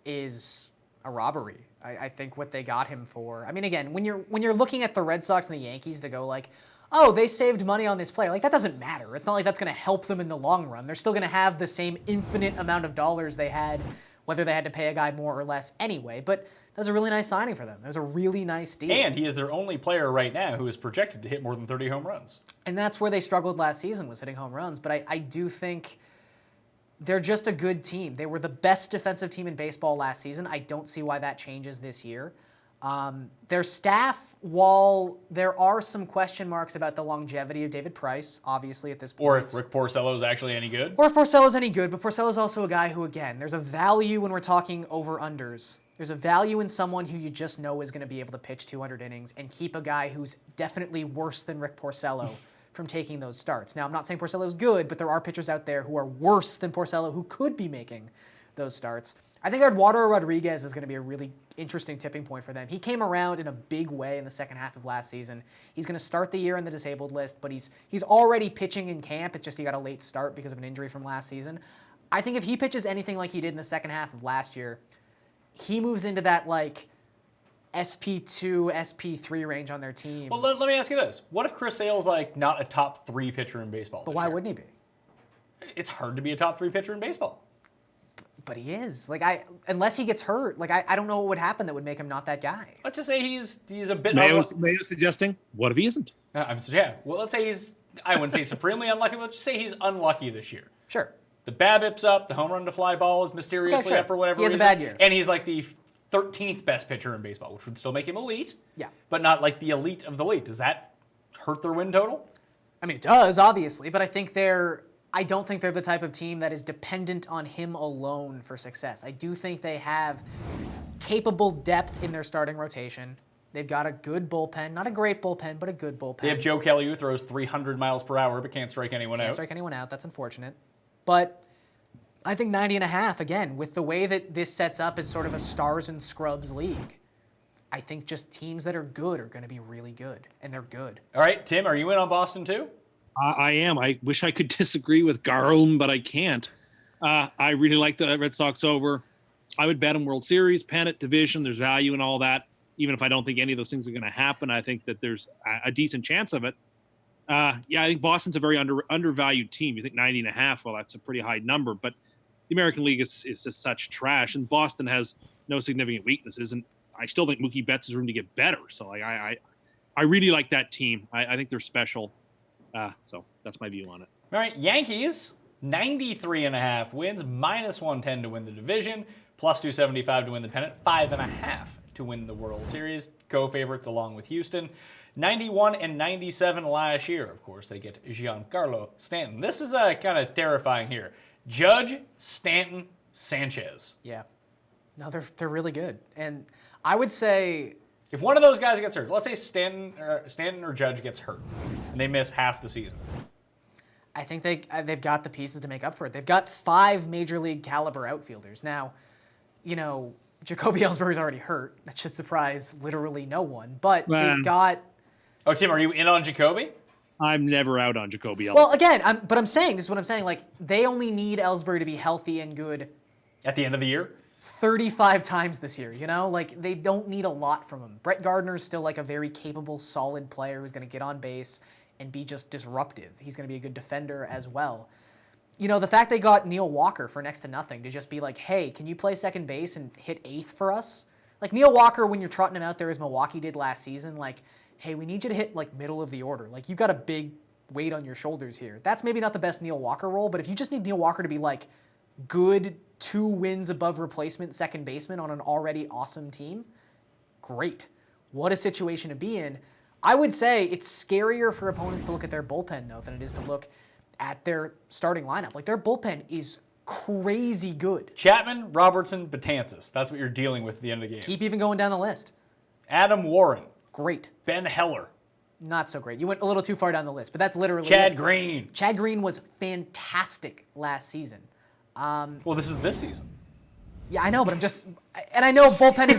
is a robbery. I think what they got him for. I mean, again, when you're looking at the Red Sox and the Yankees to go like, oh, they saved money on this player, like that doesn't matter. It's not like that's going to help them in the long run. They're still going to have the same infinite amount of dollars they had, whether they had to pay a guy more or less anyway. But that was a really nice signing for them. It was a really nice deal. And he is their only player right now who is projected to hit more than 30 home runs. And that's where they struggled last season, was hitting home runs. But I do think they're just a good team. They were the best defensive team in baseball last season. I don't see why that changes this year. Their staff, while there are some question marks about the longevity of David Price, obviously at this point. Or if Rick Porcello is actually any good. Or if Porcello's any good, but Porcello's also a guy who, again, there's a value when we're talking over-unders. There's a value in someone who you just know is going to be able to pitch 200 innings and keep a guy who's definitely worse than Rick Porcello from taking those starts. Now, I'm not saying Porcello's good, but there are pitchers out there who are worse than Porcello who could be making those starts. I think Eduardo Rodriguez is going to be a really interesting tipping point for them. He came around in a big way in the second half of last season. He's going to start the year on the disabled list, but he's already pitching in camp. It's just he got a late start because of an injury from last season. I think if he pitches anything like he did in the second half of last year, he moves into that like SP2, SP3 range on their team. Well, let me ask you this. What if Chris Sale's like not a top 3 pitcher in baseball? But why wouldn't he be? It's hard to be a top 3 pitcher in baseball. But he is. Unless he gets hurt, I don't know what would happen that would make him not that guy. Let's just say he's a bit. Mayo's suggesting, what if he isn't? Well, let's say I wouldn't say supremely unlucky, but let's just say he's unlucky this year. Sure. The BABIP's up, the home run to fly ball is mysteriously up for whatever reason. He has a bad year. And he's like the 13th best pitcher in baseball, which would still make him elite. Yeah. But not like the elite of the elite. Does that hurt their win total? I mean, it does, obviously, but I don't think they're the type of team that is dependent on him alone for success. I do think they have capable depth in their starting rotation. They've got a good bullpen, not a great bullpen, but a good bullpen. They have Joe Kelly who throws 300 miles per hour but can't strike anyone out. Can't strike anyone out. That's unfortunate. But I think 90.5, again, with the way that this sets up as sort of a stars and scrubs league, I think just teams that are good are going to be really good, and they're good. All right, Tim, are you in on Boston too? I am. I wish I could disagree with Garion, but I can't. I really like the Red Sox over. I would bet them World Series, pennant, division. There's value in all that. Even if I don't think any of those things are going to happen, I think that there's a decent chance of it. I think Boston's a very undervalued team. You think 90.5, well, that's a pretty high number. But the American League is just such trash, and Boston has no significant weaknesses. And I still think Mookie Betts has room to get better. So I really like that team. I think they're special. So that's my view on it. All right, Yankees, 93.5 wins, minus 110 to win the division, plus 275 to win the pennant, 5.5 to win the World Series. Co-favorites along with Houston. 91 and 97 last year. Of course, they get Giancarlo Stanton. This is kind of terrifying here. Judge, Stanton, Sanchez. Yeah. No, they're really good. And I would say, if one of those guys gets hurt, let's say Stanton or Judge gets hurt, and they miss half the season. I think they've got the pieces to make up for it. They've got 5 major league caliber outfielders. Now, Jacoby Ellsbury's already hurt. That should surprise literally no one. But they've got... Oh, Tim, are you in on Jacoby? I'm never out on Jacoby Ellsbury. Well, again, this is what I'm saying. They only need Ellsbury to be healthy and good at the end of the year? 35 times this year, They don't need a lot from him. Brett Gardner's still a very capable, solid player who's going to get on base and be just disruptive. He's going to be a good defender as well. The fact they got Neil Walker for next to nothing to just be like, hey, can you play second base and hit 8th for us? Neil Walker, when you're trotting him out there as Milwaukee did last season, hey, we need you to hit middle of the order. You've got a big weight on your shoulders here. That's maybe not the best Neil Walker role, but if you just need Neil Walker to be good 2 wins above replacement second baseman on an already awesome team, great. What a situation to be in. I would say it's scarier for opponents to look at their bullpen, though, than it is to look at their starting lineup. Their bullpen is crazy good. Chapman, Robertson, Betances. That's what you're dealing with at the end of the game. Keep even going down the list. Adam Warren. Great. Ben Heller. Not so great. You went a little too far down the list, but that's literally Chad Green. Chad Green was fantastic last season. Well, this is this season. Yeah, I know, but I know bullpen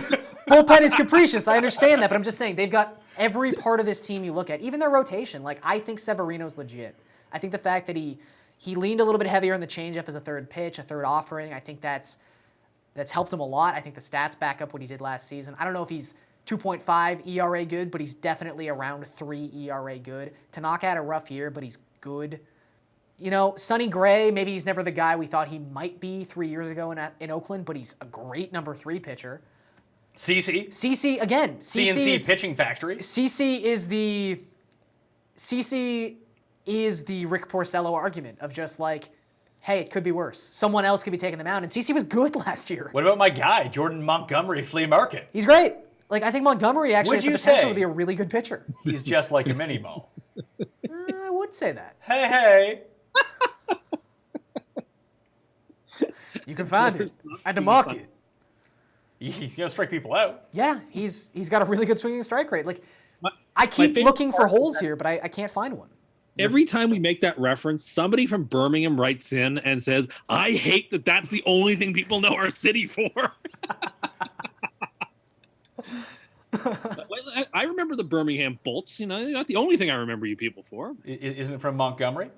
is capricious. I understand that, but I'm just saying they've got every part of this team you look at, even their rotation. I think Severino's legit. I think the fact that he He leaned a little bit heavier on the changeup as a third pitch, a third offering. I think that's helped him a lot. I think the stats back up what he did last season. I don't know if he's 2.5 ERA good, but he's definitely around 3 ERA good. Tanaka had a rough year, but he's good. You know, Sonny Gray, maybe he's never the guy we thought he might be 3 years ago in Oakland, but he's a great number 3 pitcher. CC again. CNC pitching factory. CC is the Rick Porcello argument of just like, hey, it could be worse. Someone else could be taking them out, and CC was good last year. What about my guy, Jordan Montgomery, flea market? He's great. Like, I think Montgomery actually has the potential to be a really good pitcher. He's just like a mini-mo. I would say that. Hey. You can find it at the market. He's going to strike people out. Yeah, he's got a really good swinging strike rate. Like, I keep looking for holes here, but I can't find one. Every time we make that reference, somebody from Birmingham writes in and says, I hate that that's the only thing people know our city for. I remember the Birmingham Bolts. You know, not the only thing I remember you people for. Isn't it from Montgomery?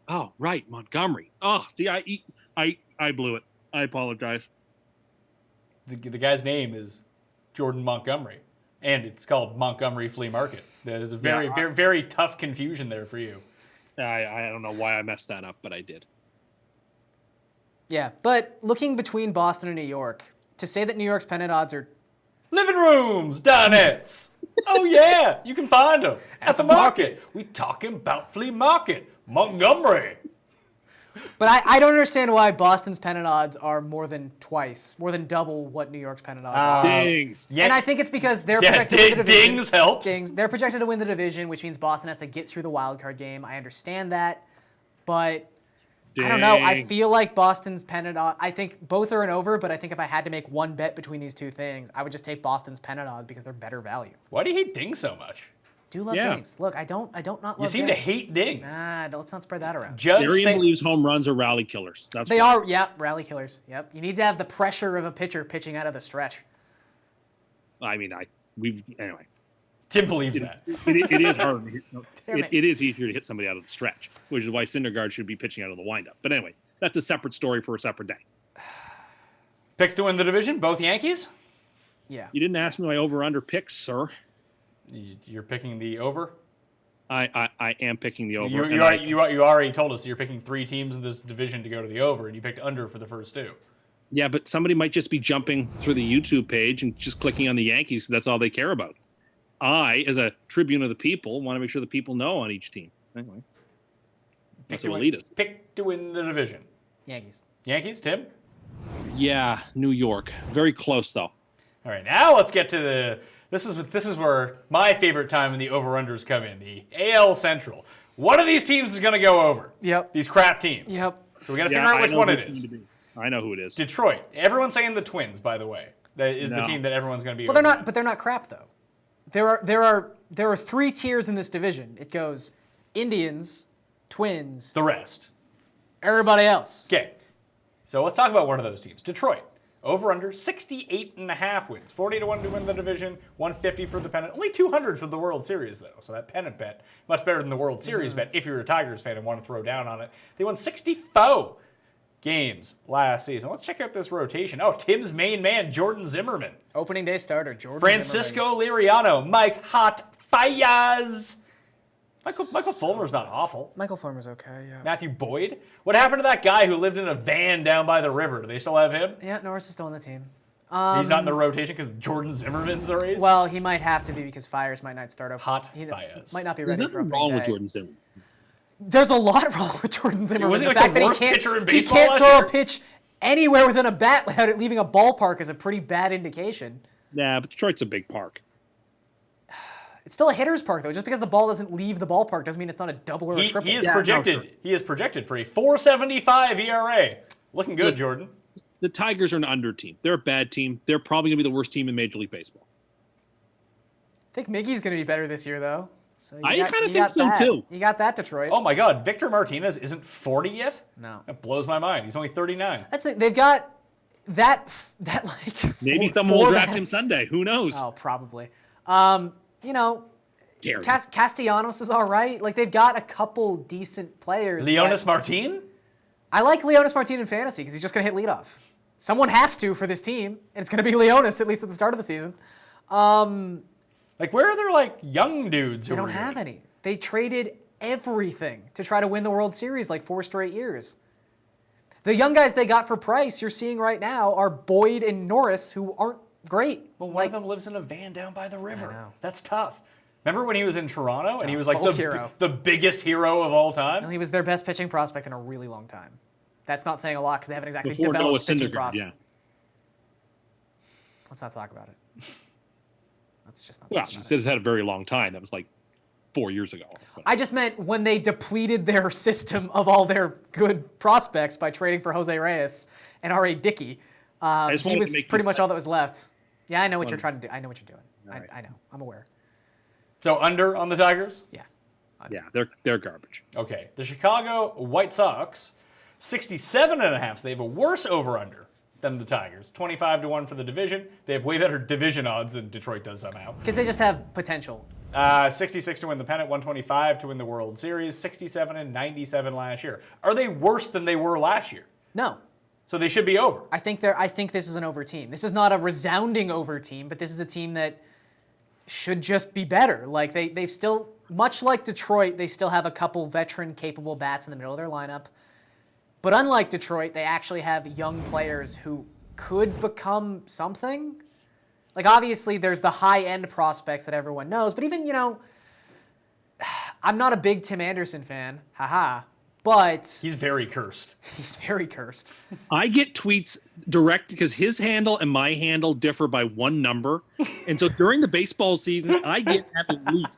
Oh, right, Montgomery. Oh, see, I blew it. I apologize. The guy's name is Jordan Montgomery, and it's called Montgomery Flea Market. There's a very tough confusion there for you. I don't know why I messed that up, but I did. Yeah, but looking between Boston and New York, to say that New York's pennant odds are living rooms, dinettes. Oh yeah, you can find them at the market. We talking about flea market, Montgomery. But I don't understand why Boston's pennant odds are more than double what New York's pennant odds are. Dings. And I think it's because they're projected to win the division. Dings helps. Dings. They're projected to win the division, which means Boston has to get through the wild card game. I understand that, but I don't know. I feel like Boston's pennant odds, I think both are an over, but I think if I had to make one bet between these two things, I would just take Boston's pennant odds because they're better value. Why do you hate Dings so much? Do love Dings. Look, I don't not love You seem Dings. to hate Dings. Nah, let's not spread that around. Darian believes home runs are rally killers. They are, yeah, rally killers. Yep. You need to have the pressure of a pitcher pitching out of the stretch. I mean, anyway. Tim believes that. It is hard. It is easier to hit somebody out of the stretch, which is why Syndergaard should be pitching out of the windup. But anyway, that's a separate story for a separate day. Picks to win the division, both Yankees? Yeah. You didn't ask me my over-under picks, sir. You're picking the over? I am picking the over. You already told us that you're picking 3 teams in this division to go to the over, and you picked under for the first 2. Yeah, but somebody might just be jumping through the YouTube page and just clicking on the Yankees because that's all they care about. I, as a tribune of the people, want to make sure the people know on each team. Anyway, that's what lead us. Pick to win the division. Yankees. Yankees, Tim? Yeah, New York. Very close, though. All right, now let's get to the... This is where my favorite time in the over-unders come in, the AL Central. One of these teams is going to go over. Yep. These crap teams. Yep. So we got to figure out which one it is. I know who it is. Detroit. Everyone's saying the Twins, by the way. That is the team that everyone's going to be over. But they're not crap, though. There are 3 tiers in this division. It goes Indians, Twins. The rest. Everybody else. Okay. So let's talk about one of those teams. Detroit. Over-under 68.5 wins. 40-1 to win the division, 150 for the pennant. Only 200 for the World Series, though. So that pennant bet, much better than the World Series bet if you're a Tigers fan and want to throw down on it. They won 64 games last season. Let's check out this rotation. Oh, Tim's main man, Jordan Zimmerman. Opening day starter, Jordan Francisco Liriano, Mike Hot Fayaz. Michael Fulmer's not awful. Michael Fulmer's okay, yeah. Matthew Boyd? What happened to that guy who lived in a van down by the river? Do they still have him? Yeah, Norris is still on the team. He's not in the rotation because Jordan Zimmerman's the race? Well, he might have to be because Fires might not start up. He might not be ready for opening day. There's nothing wrong with Jordan Zimmerman. There's a lot wrong with Jordan Zimmerman. Was he the like fact the that worst pitcher in baseball he can't throw last year? a pitch anywhere within a bat without it leaving a ballpark is a pretty bad indication. Nah, but Detroit's a big park. It's still a hitter's park, though. Just because the ball doesn't leave the ballpark doesn't mean it's not a double or a triple. He is projected for a 4.75 ERA. Looking good, Jordan. The Tigers are an under team. They're a bad team. They're probably going to be the worst team in Major League Baseball. I think Miggy's going to be better this year, though. So I kind of think so, too. You got that, Detroit. Oh, my God. Victor Martinez isn't 40 yet? No. That blows my mind. He's only 39. They've got that like... Maybe someone will draft him Sunday. Who knows? Oh, probably. You know, Garion. Castellanos is all right. Like, they've got a couple decent players. Leonis Martin? I like Leonis Martin in fantasy because he's just going to hit leadoff. Someone has to for this team, and it's going to be Leonis, at least at the start of the season. Like, where are their, like, young dudes? They don't have any. They traded everything to try to win the World Series like 4 straight years. The young guys they got for Price you're seeing right now are Boyd and Norris, who aren't great. Well, one of them lives in a van down by the river. I know. That's tough. Remember when he was in Toronto and he was like hero. the biggest hero of all time? And he was their best pitching prospect in a really long time. That's not saying a lot because they haven't exactly Before developed Noah a pitching Syndergaard, prospect. yeah. Let's not talk about it. Let's just not Well, talk about it. it's had a very long time. That was like 4 years ago. But I just meant when they depleted their system of all their good prospects by trading for Jose Reyes and R.A. Dickey. just He wanted to was make pretty you much say- all that was left. Yeah, I know what you're trying to do. I know what you're doing. Right. I know. I'm aware. So under on the Tigers? Yeah. yeah, they're garbage. Okay. The Chicago White Sox, 67.5. So they have a worse over-under than the Tigers. 25-1 for the division. They have way better division odds than Detroit does somehow. Because they just have potential. 66 to win the pennant, 125 to win the World Series, 67 and 97 last year. Are they worse than they were last year? No. So they should be over. I think this is an over team. This is not a resounding over team, but this is a team that should just be better. Like they've still, much like Detroit, they still have a couple veteran capable bats in the middle of their lineup. But unlike Detroit, they actually have young players who could become something. Like, obviously, there's the high-end prospects that everyone knows, but even, I'm not a big Tim Anderson fan, but He's very cursed. he's very cursed. I get tweets direct because his handle and my handle differ by one number. And so during the baseball season, I get at least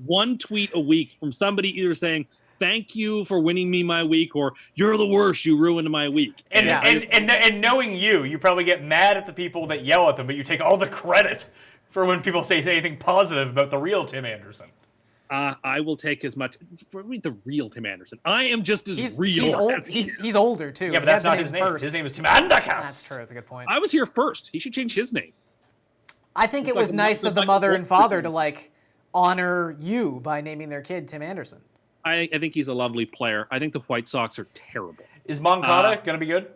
one tweet a week from somebody either saying, thank you for winning me my week, or you're the worst, you ruined my week. And, and knowing you probably get mad at the people that yell at them, but you take all the credit for when people say anything positive about the real Tim Anderson. I will take as much. Read the real Tim Anderson. I am just as real. He's, old, as he is. he's older, too. Yeah, but He that's had not the his name. first. His name is Tim Anderson. That's true. That's a good point. I was here first. He should change his name. I think it like was a- nice of the like mother a- and father to, honor you by naming their kid Tim Anderson. I think he's a lovely player. I think the White Sox are terrible. Is Moncada going to be good?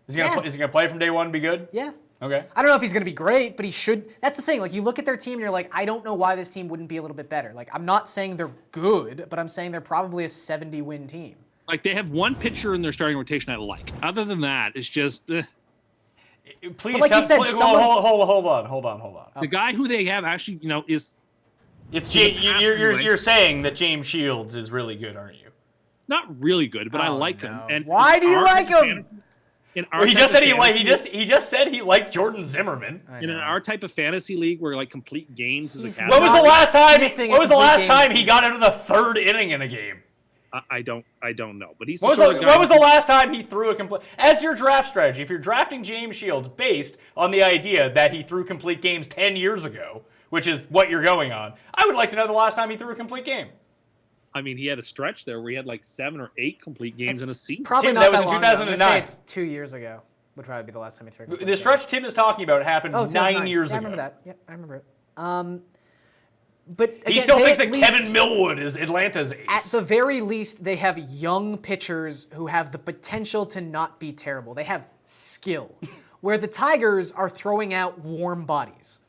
Is he going to play from day one and be good? Yeah. Okay. I don't know if he's going to be great, but he should. That's the thing. Like, you look at their team and you're like, I don't know why this team wouldn't be a little bit better. Like, I'm not saying they're good, but I'm saying they're probably a 70-win team. Like, they have one pitcher in their starting rotation I like. Other than that, it's just Please, But like you said, hold on. the guy who they have actually, is It's you're saying that James Shields is really good, aren't you? not really good, but I Oh, like no. him. And Why do you like him? In our Well, he type just of said fantasy- he just said he liked Jordan Zimmerman. I in know. our type of fantasy league where complete games is He's a When was not the last time? sniffing When at was the complete last games time this he got into the third inning in a game? I don't know, but he's When was, the sort of guy when was who- the last time he threw a complete? As your draft strategy, if you're drafting James Shields based on the idea that he threw complete games 10 years ago, which is what you're going on, I would like to know the last time he threw a complete game. I mean, he had a stretch there where he had like 7 or 8 complete games in a season. Probably Tim, not that was that in long ago. I'm gonna 2009. say it's 2 years ago. Would probably be the last time he threw a complete The game. stretch Tim is talking about happened 9 2009. years Yeah, ago. I remember that. Yep, I remember it. But again, He still they thinks at that least- Kevin Millwood is Atlanta's ace. At the very least, they have young pitchers who have the potential to not be terrible. They have skill. Where the Tigers are throwing out warm bodies.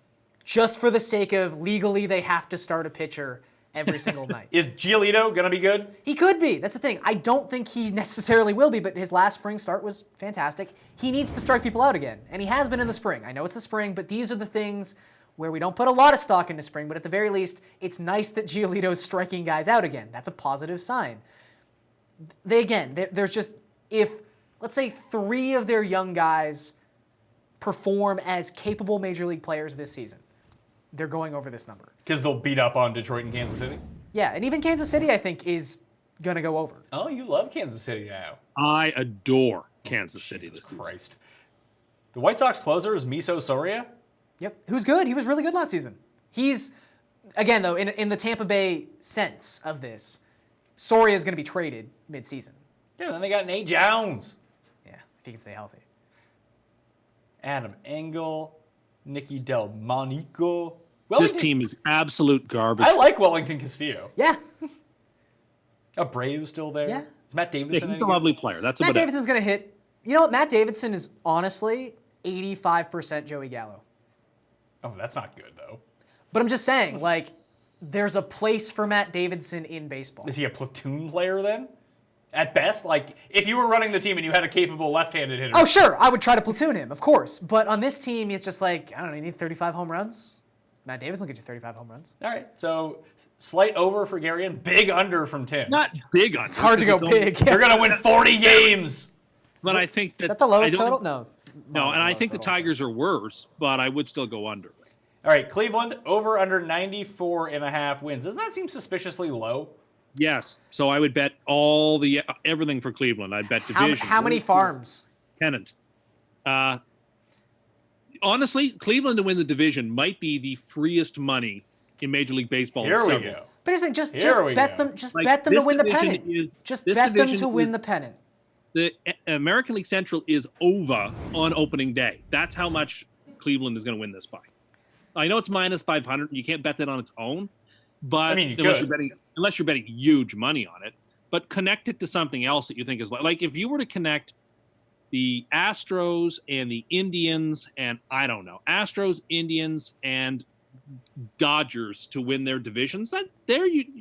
Just for the sake of legally they have to start a pitcher every single night. Is Giolito going to be good? He could be. That's the thing. I don't think he necessarily will be, but his last spring start was fantastic. He needs to strike people out again, and he has been in the spring. I know it's the spring, but these are the things where we don't put a lot of stock into spring, but at the very least, it's nice that Giolito's striking guys out again. That's a positive sign. There's just, if, let's say, 3 of their young guys perform as capable major league players this season, they're going over this number. Because they'll beat up on Detroit and Kansas City? Yeah, and even Kansas City, I think, is going to go over. Oh, you love Kansas City now. I adore Kansas City this season. Christ. The White Sox closer is Miso Soria? Yep, who's good. He was really good last season. He's, again, though, in the Tampa Bay sense of this, Soria is going to be traded mid-season. Yeah, then they got Nate Jones. Yeah, if he can stay healthy. Adam Engel, Nicky Delmonico. This team is absolute garbage. I like Wellington Castillo. Yeah. A Brave's still there. Yeah. Is Matt Davidson? He's a lovely player. That's Matt about it. Davidson's going to hit. You know what? Matt Davidson is honestly 85% Joey Gallo. Oh, that's not good though. But I'm just saying, like, there's a place for Matt Davidson in baseball. Is he a platoon player then? At best, like if you were running the team and you had a capable left-handed hitter. Oh, sure. I would try to platoon him, of course. But on this team, it's just like, I don't know, you need 35 home runs? Matt Davidson will get you 35 home runs. All right, so slight over for Garion, big under from Tim. Not big on. It's hard to go big. You're gonna win 40 games. But I think Is that the lowest total? No. No, and it's the I lowest think the total. Tigers are worse, but I would still go under. All right, Cleveland over under 94.5 wins. Doesn't that seem suspiciously low? Yes. So I would bet everything for Cleveland. I'd bet division. How many farms? Pennant. Honestly, Cleveland to win the division might be the freest money in Major League Baseball. Here we go. But here's the thing, just Here we bet go. them. Just Like, bet them to this win the division pennant. Just this bet them division to win is- the pennant. The American League Central is over on opening day. That's how much Cleveland is going to win this by. I know it's minus 500. And you can't bet that on its own, but I mean, you unless could. you're betting huge money on it. But connect it to something else that you think is like if you were to connect the Astros and the Indians and I don't know Astros, Indians, and Dodgers to win their divisions, that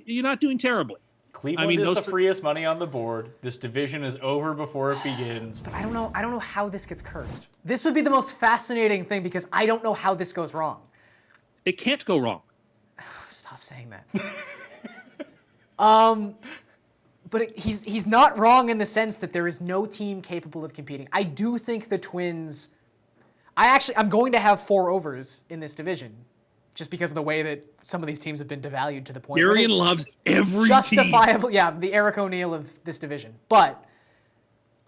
you're not doing terribly. Cleveland is the freest money on the board. This division is over before it begins. But I don't know how this gets cursed. This would be the most fascinating thing because I don't know how this goes wrong. It can't go wrong. Stop saying that. But he's not wrong in the sense that there is no team capable of competing. I do think the Twins. I'm going to have 4 overs in this division, just because of the way that some of these teams have been devalued to the point. Garion loves every team. Justifiable, yeah, the Eric O'Neill of this division. But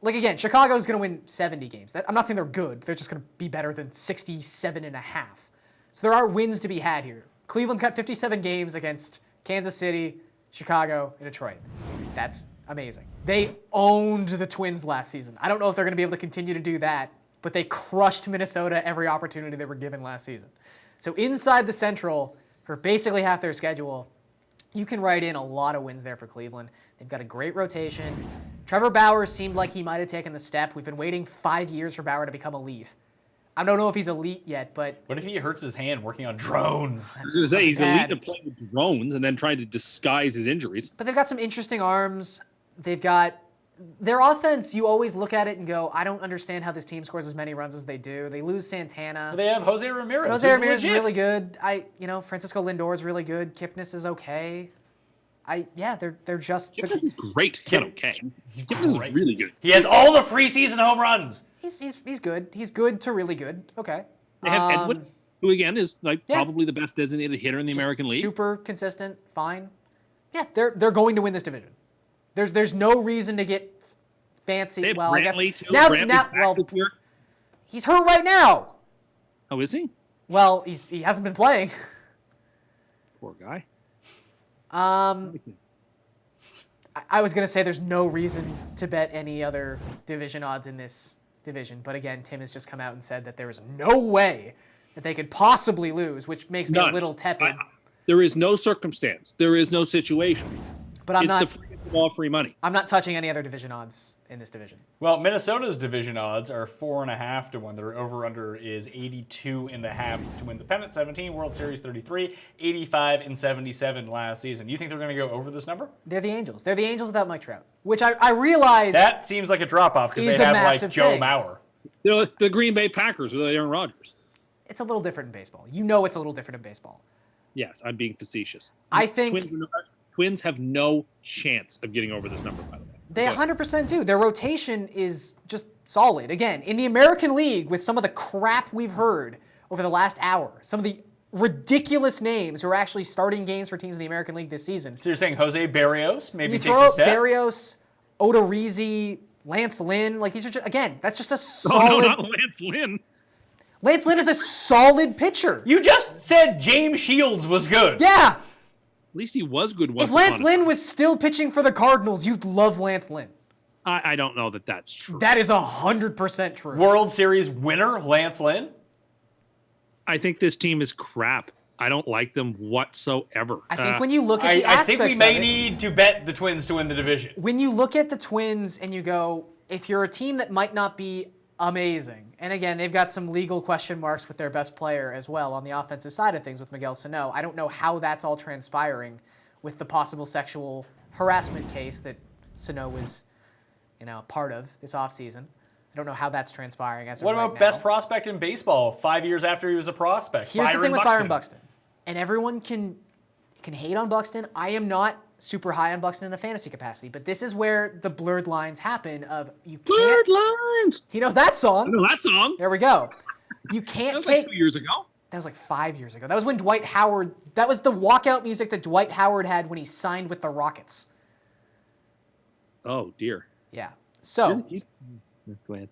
like again, Chicago is going to win 70 games. I'm not saying they're good. They're just going to be better than 67.5. So there are wins to be had here. Cleveland's got 57 games against Kansas City, Chicago, and Detroit. That's amazing. They owned the Twins last season. I don't know if they're going to be able to continue to do that, but they crushed Minnesota every opportunity they were given last season. So inside the Central, for basically half their schedule, you can write in a lot of wins there for Cleveland. They've got a great rotation. Trevor Bauer seemed like he might have taken the step. We've been waiting 5 years for Bauer to become elite. I don't know if he's elite yet, but... What if he hurts his hand working on drones? I was going to say, he's bad. elite to play with drones and then trying to disguise his injuries. But they've got some interesting arms. They've got... Their offense, you always look at it and go, I don't understand how this team scores as many runs as they do. They lose Santana. They have Jose Ramirez. Jose who's Ramirez is legit. really good. Francisco Lindor is really good. Kipnis is okay. They're just... Kipnis is great. Not okay. Kipnis is really good. He has all the preseason home runs. He's good. He's good to really good. Okay. They have Edwin, who again is yeah. probably the best designated hitter in the American League. Super consistent, fine. Yeah, they're going to win this division. There's no reason to get fancy. They have well, Brantley, I guess too. now Brantley's back well this year. he's hurt right now. Oh, is he? Well, he hasn't been playing. Poor guy. I was gonna say there's no reason to bet any other division odds in this division, but again, Tim has just come out and said that there is no way that they could possibly lose, which makes me None. a little tepid. There is no circumstance. There is no situation. But I'm It's not. the freedom of all free money. I'm not touching any other division odds in this division. Well, Minnesota's division odds are 4.5 to 1. Their over/under is 82.5 to win the pennant. 17 World Series 33, 85 and 77 last season. You think they're going to go over this number? They're the Angels. They're the Angels without Mike Trout, which I realize That seems like a drop off because Is they a have like massive Joe thing. Mauer. The Green Bay Packers with Aaron Rodgers. it's a little different in baseball. You know it's a little different in baseball. Yes, I'm being facetious. I think Twins have no chance of getting over this number, by the way. they 100% do. Their rotation is just solid. Again, in the American League, with some of the crap we've heard over the last hour, some of the ridiculous names who are actually starting games for teams in the American League this season. So you're saying Jose Barrios maybe You takes throw a out step? Barrios, Odorizzi, Lance Lynn. Like these are just, again, that's just a Oh, solid. no, not Lance Lynn. Lance Lynn is a solid pitcher. You just said James Shields was good. Yeah. At least he was good once If Lance upon a Lynn time. was still pitching for the Cardinals, you'd love Lance Lynn. I don't know that that's true. That is 100% true. World Series winner Lance Lynn. I think this team is crap. I don't like them whatsoever. I think when you look at the I aspects think we of may it, need to bet the Twins to win the division. when you look at the Twins and you go, if you're a team that might not be amazing, and again, they've got some legal question marks with their best player as well on the offensive side of things with Miguel Sano. I don't know how that's all transpiring with the possible sexual harassment case that Sano was, part of this offseason. I don't know how that's transpiring as of What right about now. best prospect in baseball 5 years after he was a prospect? Here's the thing with Byron Buxton, and everyone can hate on Buxton. I am not super high on Buxton in a fantasy capacity, but this is where the blurred lines happen. Of you can't. Blurred lines. He knows that I song. know that song. There we go. You can't That was take. like 2 years ago. That was like 5 years ago. That was when Dwight Howard. That was the walkout music that Dwight Howard had when he signed with the Rockets. Oh dear. Yeah. So Go ahead.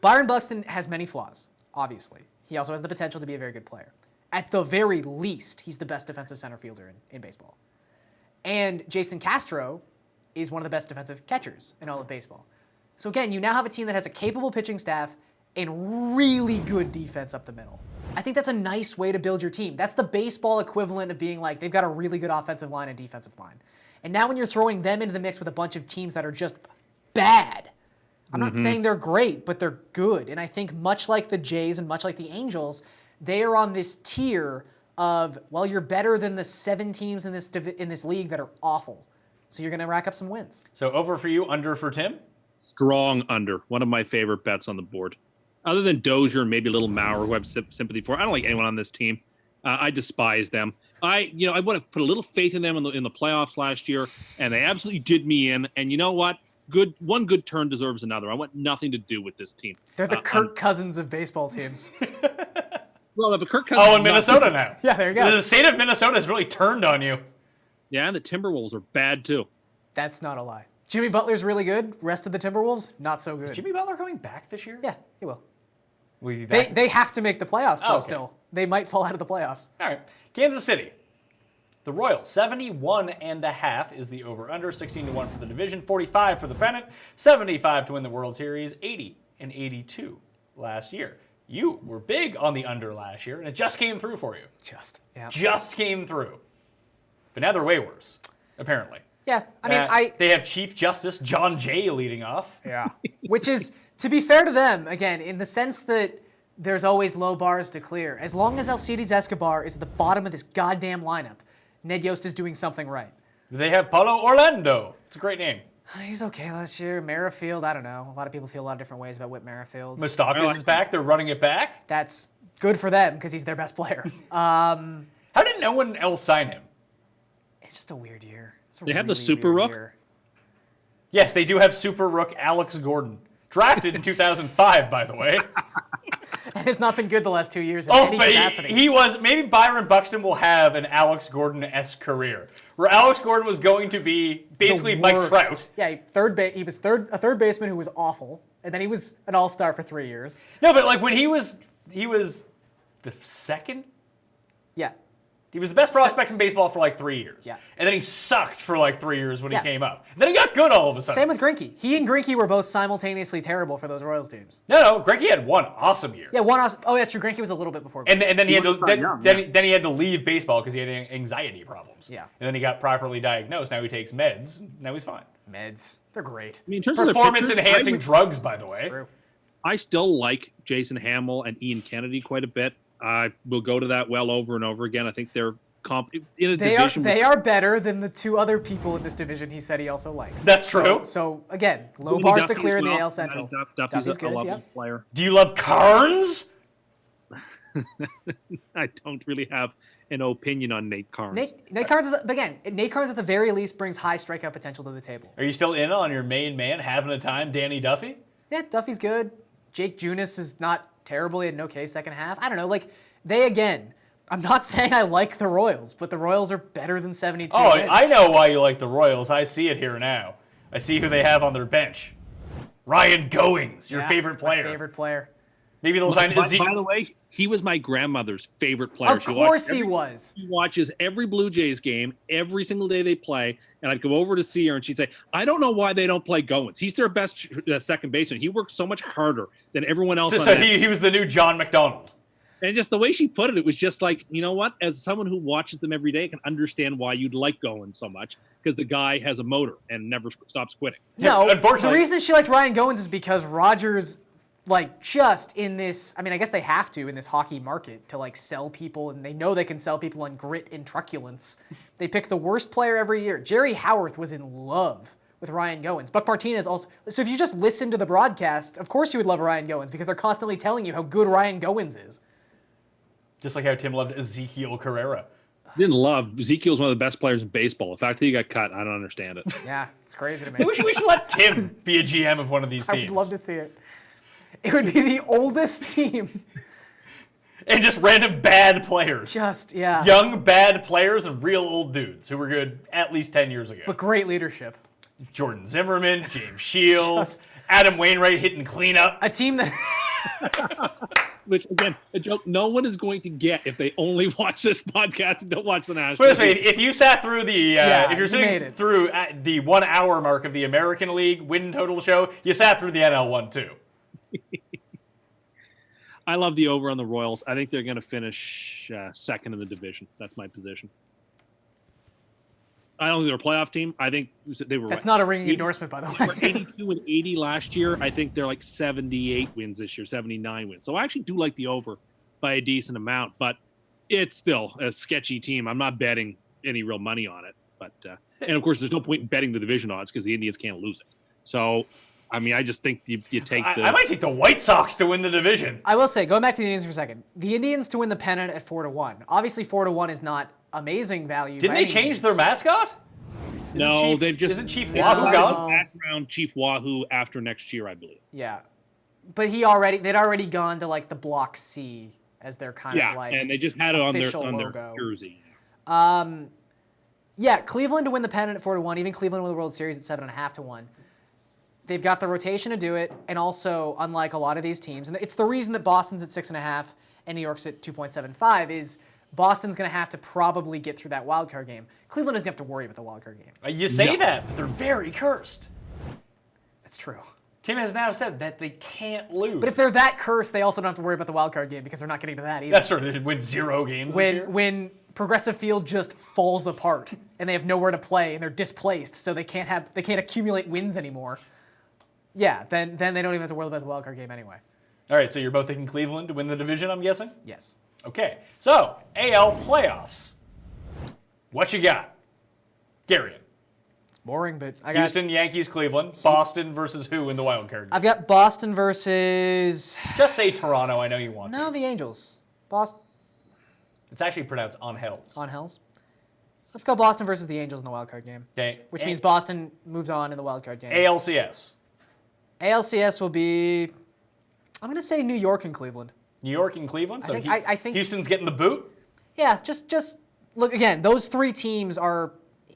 Byron Buxton has many flaws. Obviously, he also has the potential to be a very good player. At the very least, he's the best defensive center fielder in baseball. And Jason Castro is one of the best defensive catchers in all of baseball. So again, you now have a team that has a capable pitching staff and really good defense up the middle. I think that's a nice way to build your team. That's the baseball equivalent of being like, they've got a really good offensive line and defensive line. And now when you're throwing them into the mix with a bunch of teams that are just bad, I'm not saying they're great, but they're good. And I think much like the Jays and much like the Angels, they are on this tier of, well, you're better than the 7 teams in this league that are awful. So you're going to rack up some wins. So over for you, under for Tim? Strong under. One of my favorite bets on the board. Other than Dozier and maybe a little Maurer, who I have sympathy for, I don't like anyone on this team. I despise them. I want to put a little faith in them in the playoffs last year, and they absolutely did me in. And you know what? One good turn deserves another. I want nothing to do with this team. They're the Kirk Cousins of baseball teams. Well, but Kirk Cousins. Oh, in Minnesota now. Yeah, there you go. The state of Minnesota has really turned on you. Yeah, and the Timberwolves are bad too. That's not a lie. Jimmy Butler's really good. Rest of the Timberwolves, not so good. Is Jimmy Butler coming back this year? Yeah, he will. Will he be back? They have to make the playoffs, though, okay. still. They might fall out of the playoffs. All right. Kansas City. The Royals, 71.5 is the over-under, 16-1 for the division, 45 for the pennant, 75 to win the World Series, 80 and 82 last year. You were big on the under last year, and it just came through for you. Just came through. But now they're way worse, apparently. Yeah, I mean, They have Chief Justice John Jay leading off. Yeah. Which is, to be fair to them, again, in the sense that there's always low bars to clear. As long as Alcides Escobar is at the bottom of this goddamn lineup, Ned Yost is doing something right. They have Paulo Orlando. It's a great name. He's okay last year. Merrifield, I don't know. A lot of people feel a lot of different ways about Whit Merrifield. Moustakas is back. They're running it back. That's good for them because he's their best player. How did no one else sign him? It's just a weird year. They have the Super weird Rook? year. Yes, they do have Super Rook Alex Gordon. Drafted in 2005, by the way. And has not been good the last 2 years in any But capacity. he was. Maybe Byron Buxton will have an Alex Gordon-esque career, where Alex Gordon was going to be basically The Mike worst. Trout. Yeah, he was a third baseman who was awful, and then he was an all-star for 3 years. No, but like when he was the second. Yeah. He was the best prospect in baseball for like 3 years. Yeah. And then he sucked for like 3 years when Yeah. he came up. And then he got good all of a sudden. Same with Greinke. He and Greinke were both simultaneously terrible for those Royals teams. No, Greinke had one awesome year. Yeah, oh, that's true. Greinke was a little bit before. And then he had to was not young, then he had to leave baseball because he had anxiety problems. Yeah. And then he got properly diagnosed. Now he takes meds. Now he's fine. Meds, they're great. I mean, in terms of their Performance pitchers, enhancing drugs, by the way. It's true. I still like Jason Hamill and Ian Kennedy quite a bit. I will go to that well over and over again. I think they're in a division. They are better than the 2 other people in this division he said he also likes. That's true. So again, low Willie bars Duffy to clear as in the well. AL Central. Duffy's a good, lovely yeah. player. Do you love Carnes? I don't really have an opinion on Nate Carnes. Nate Carnes Nate Carnes at the very least brings high strikeout potential to the table. Are you still in on your main man having a time, Danny Duffy? Yeah, Duffy's good. Jake Junis is not terrible. He had an okay second half. I don't know. I'm not saying I like the Royals, but the Royals are better than 72 Oh, wins. I know why you like the Royals. I see it here now. I see who they have on their bench. Ryan Goings, your favorite player. My favorite player. Maybe they'll sign By the way, he was my grandmother's favorite player. Of course he was. She watches every Blue Jays game every single day they play, and I'd go over to see her, and she'd say, I don't know why they don't play Goins. He's their best second baseman. He works so much harder than everyone else So he was the new John McDonald. And just the way she put it, it was just like, you know what? As someone who watches them every day, I can understand why you'd like Goins so much, because the guy has a motor and never stops quitting. No, unfortunately, the reason she liked Ryan Goins is because Rogers, like, just in this, I mean, I guess they have to in this hockey market to, like, sell people, and they know they can sell people on grit and truculence. They pick the worst player every year. Jerry Howarth was in love with Ryan Goins. Buck Martinez also. So if you just listen to the broadcast, of course you would love Ryan Goins, because they're constantly telling you how good Ryan Goins is. Just like how Tim loved Ezekiel Carrera. Didn't love Ezekiel's one of the best players in baseball. The fact that he got cut, I don't understand it. Yeah, it's crazy to me. We should let Tim be a GM of one of these I teams. would love to see it. It would be the oldest team. And just random bad players. Just, yeah. Young, bad players and real old dudes who were good at least 10 years ago. But great leadership. Jordan Zimmerman, James Shields, Just- Adam Wainwright hitting cleanup. A team that... Which, again, a joke no one is going to get if they only watch this podcast and don't watch the National But League. if you sat through the, if you're you sitting made it. through at the 1 hour mark of the American League win total show, you sat through the NL one too. I love the over on the Royals. I think they're going to finish second in the division. That's my position. I don't think they're a playoff team. I think they were. That's not a ringing endorsement, by the They were way. 82 and 80 last year. I think they're like 78 wins this year, 79 wins. So I actually do like the over by a decent amount, but it's still a sketchy team. I'm not betting any real money on it. But and of course, there's no point in betting the division odds because the Indians can't lose it. So, I mean, I just think you take the. I might take the White Sox to win the division. I will say, going back to the Indians for a second, the Indians to win the pennant at 4-1. Obviously, 4-1 is not amazing value. Didn't by they any change means. their mascot? No, they've just. Isn't Chief they Wahoo decided gone? to background Chief Wahoo after next year, I believe. Yeah, but they'd already gone to like the Block C as their kind Yeah, of like and they just had it on official their logo. jersey. Yeah, Cleveland to win the pennant at 4-1. Even Cleveland win the World Series at 7.5 to 1. They've got the rotation to do it, and also unlike a lot of these teams, and it's the reason that Boston's at 6.5 and New York's at 2.75 is Boston's going to have to probably get through that wild card game. Cleveland doesn't have to worry about the wild card game. You say No. that, but they're very cursed. That's true. Tim has now said that they can't lose. But if they're that cursed, they also don't have to worry about the wild card game because they're not getting to that either. that's true, they win 0 games this year. when Progressive Field just falls apart and they have nowhere to play and they're displaced, so they can't accumulate wins anymore. Yeah, then they don't even have to worry about the wild card game anyway. All right, so you're both taking Cleveland to win the division, I'm guessing? Yes. Okay, so AL playoffs. What you got? Garion. It's boring, but I got Houston, Yankees, Cleveland. Boston versus who in the wild card? I've got Boston versus Just say Toronto, I know you want to. the Angels. Boston It's actually pronounced Angels. on Hells. Let's go Boston versus the Angels in the wild card game. Okay. Which means Boston moves on in the wild card game. ALCS. ALCS will be I'm going to say New York and Cleveland. New York and Cleveland. So I think Houston's getting the boot. Yeah, just look again. Those 3 teams are,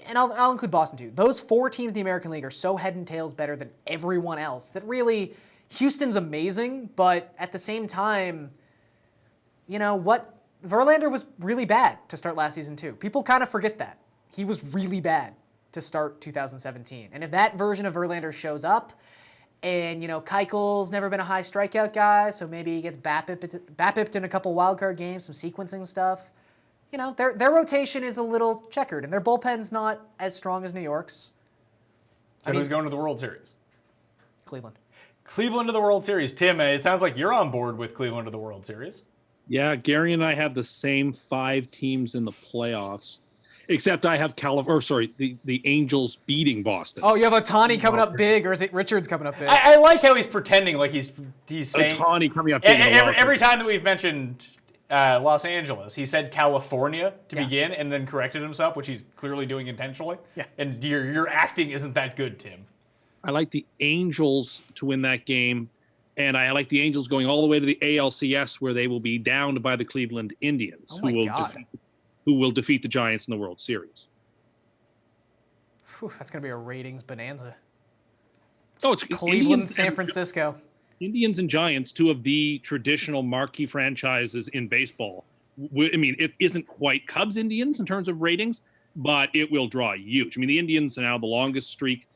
and I'll include Boston too. Those 4 teams in the American League are so head and tails better than everyone else that really, Houston's amazing, but at the same time, you know what? Verlander was really bad to start last season too. People kind of forget that he was really bad to start 2017, and if that version of Verlander shows up. And, you know, Keuchel's never been a high strikeout guy, so maybe he gets BAPIP'd in a couple wildcard games, some sequencing stuff. You know, their rotation is a little checkered, and their bullpen's not as strong as New York's. So who's going to the World Series? Cleveland. Cleveland to the World Series. Tim, it sounds like you're on board with Cleveland to the World Series. Yeah, Gary and I have the same 5 teams in the playoffs, except I have the Angels beating Boston. Oh, you have Ohtani coming up big, or is it Richards coming up big? I like how he's pretending like he's saying Ohtani coming up big. in the wild every card. time that we've mentioned Los Angeles, he said California to begin and then corrected himself, which he's clearly doing intentionally. Yeah. And your acting isn't that good, Tim. I like the Angels to win that game, and I like the Angels going all the way to the ALCS where they will be downed by the Cleveland Indians, Oh my God. who will defeat the Giants in the World Series. Whew, that's going to be a ratings bonanza. Oh, it's Cleveland, Indians San and- Francisco. Indians and Giants, 2 of the traditional marquee franchises in baseball. I mean, it isn't quite Cubs Indians in terms of ratings, but it will draw huge. I mean, the Indians are now the longest streak,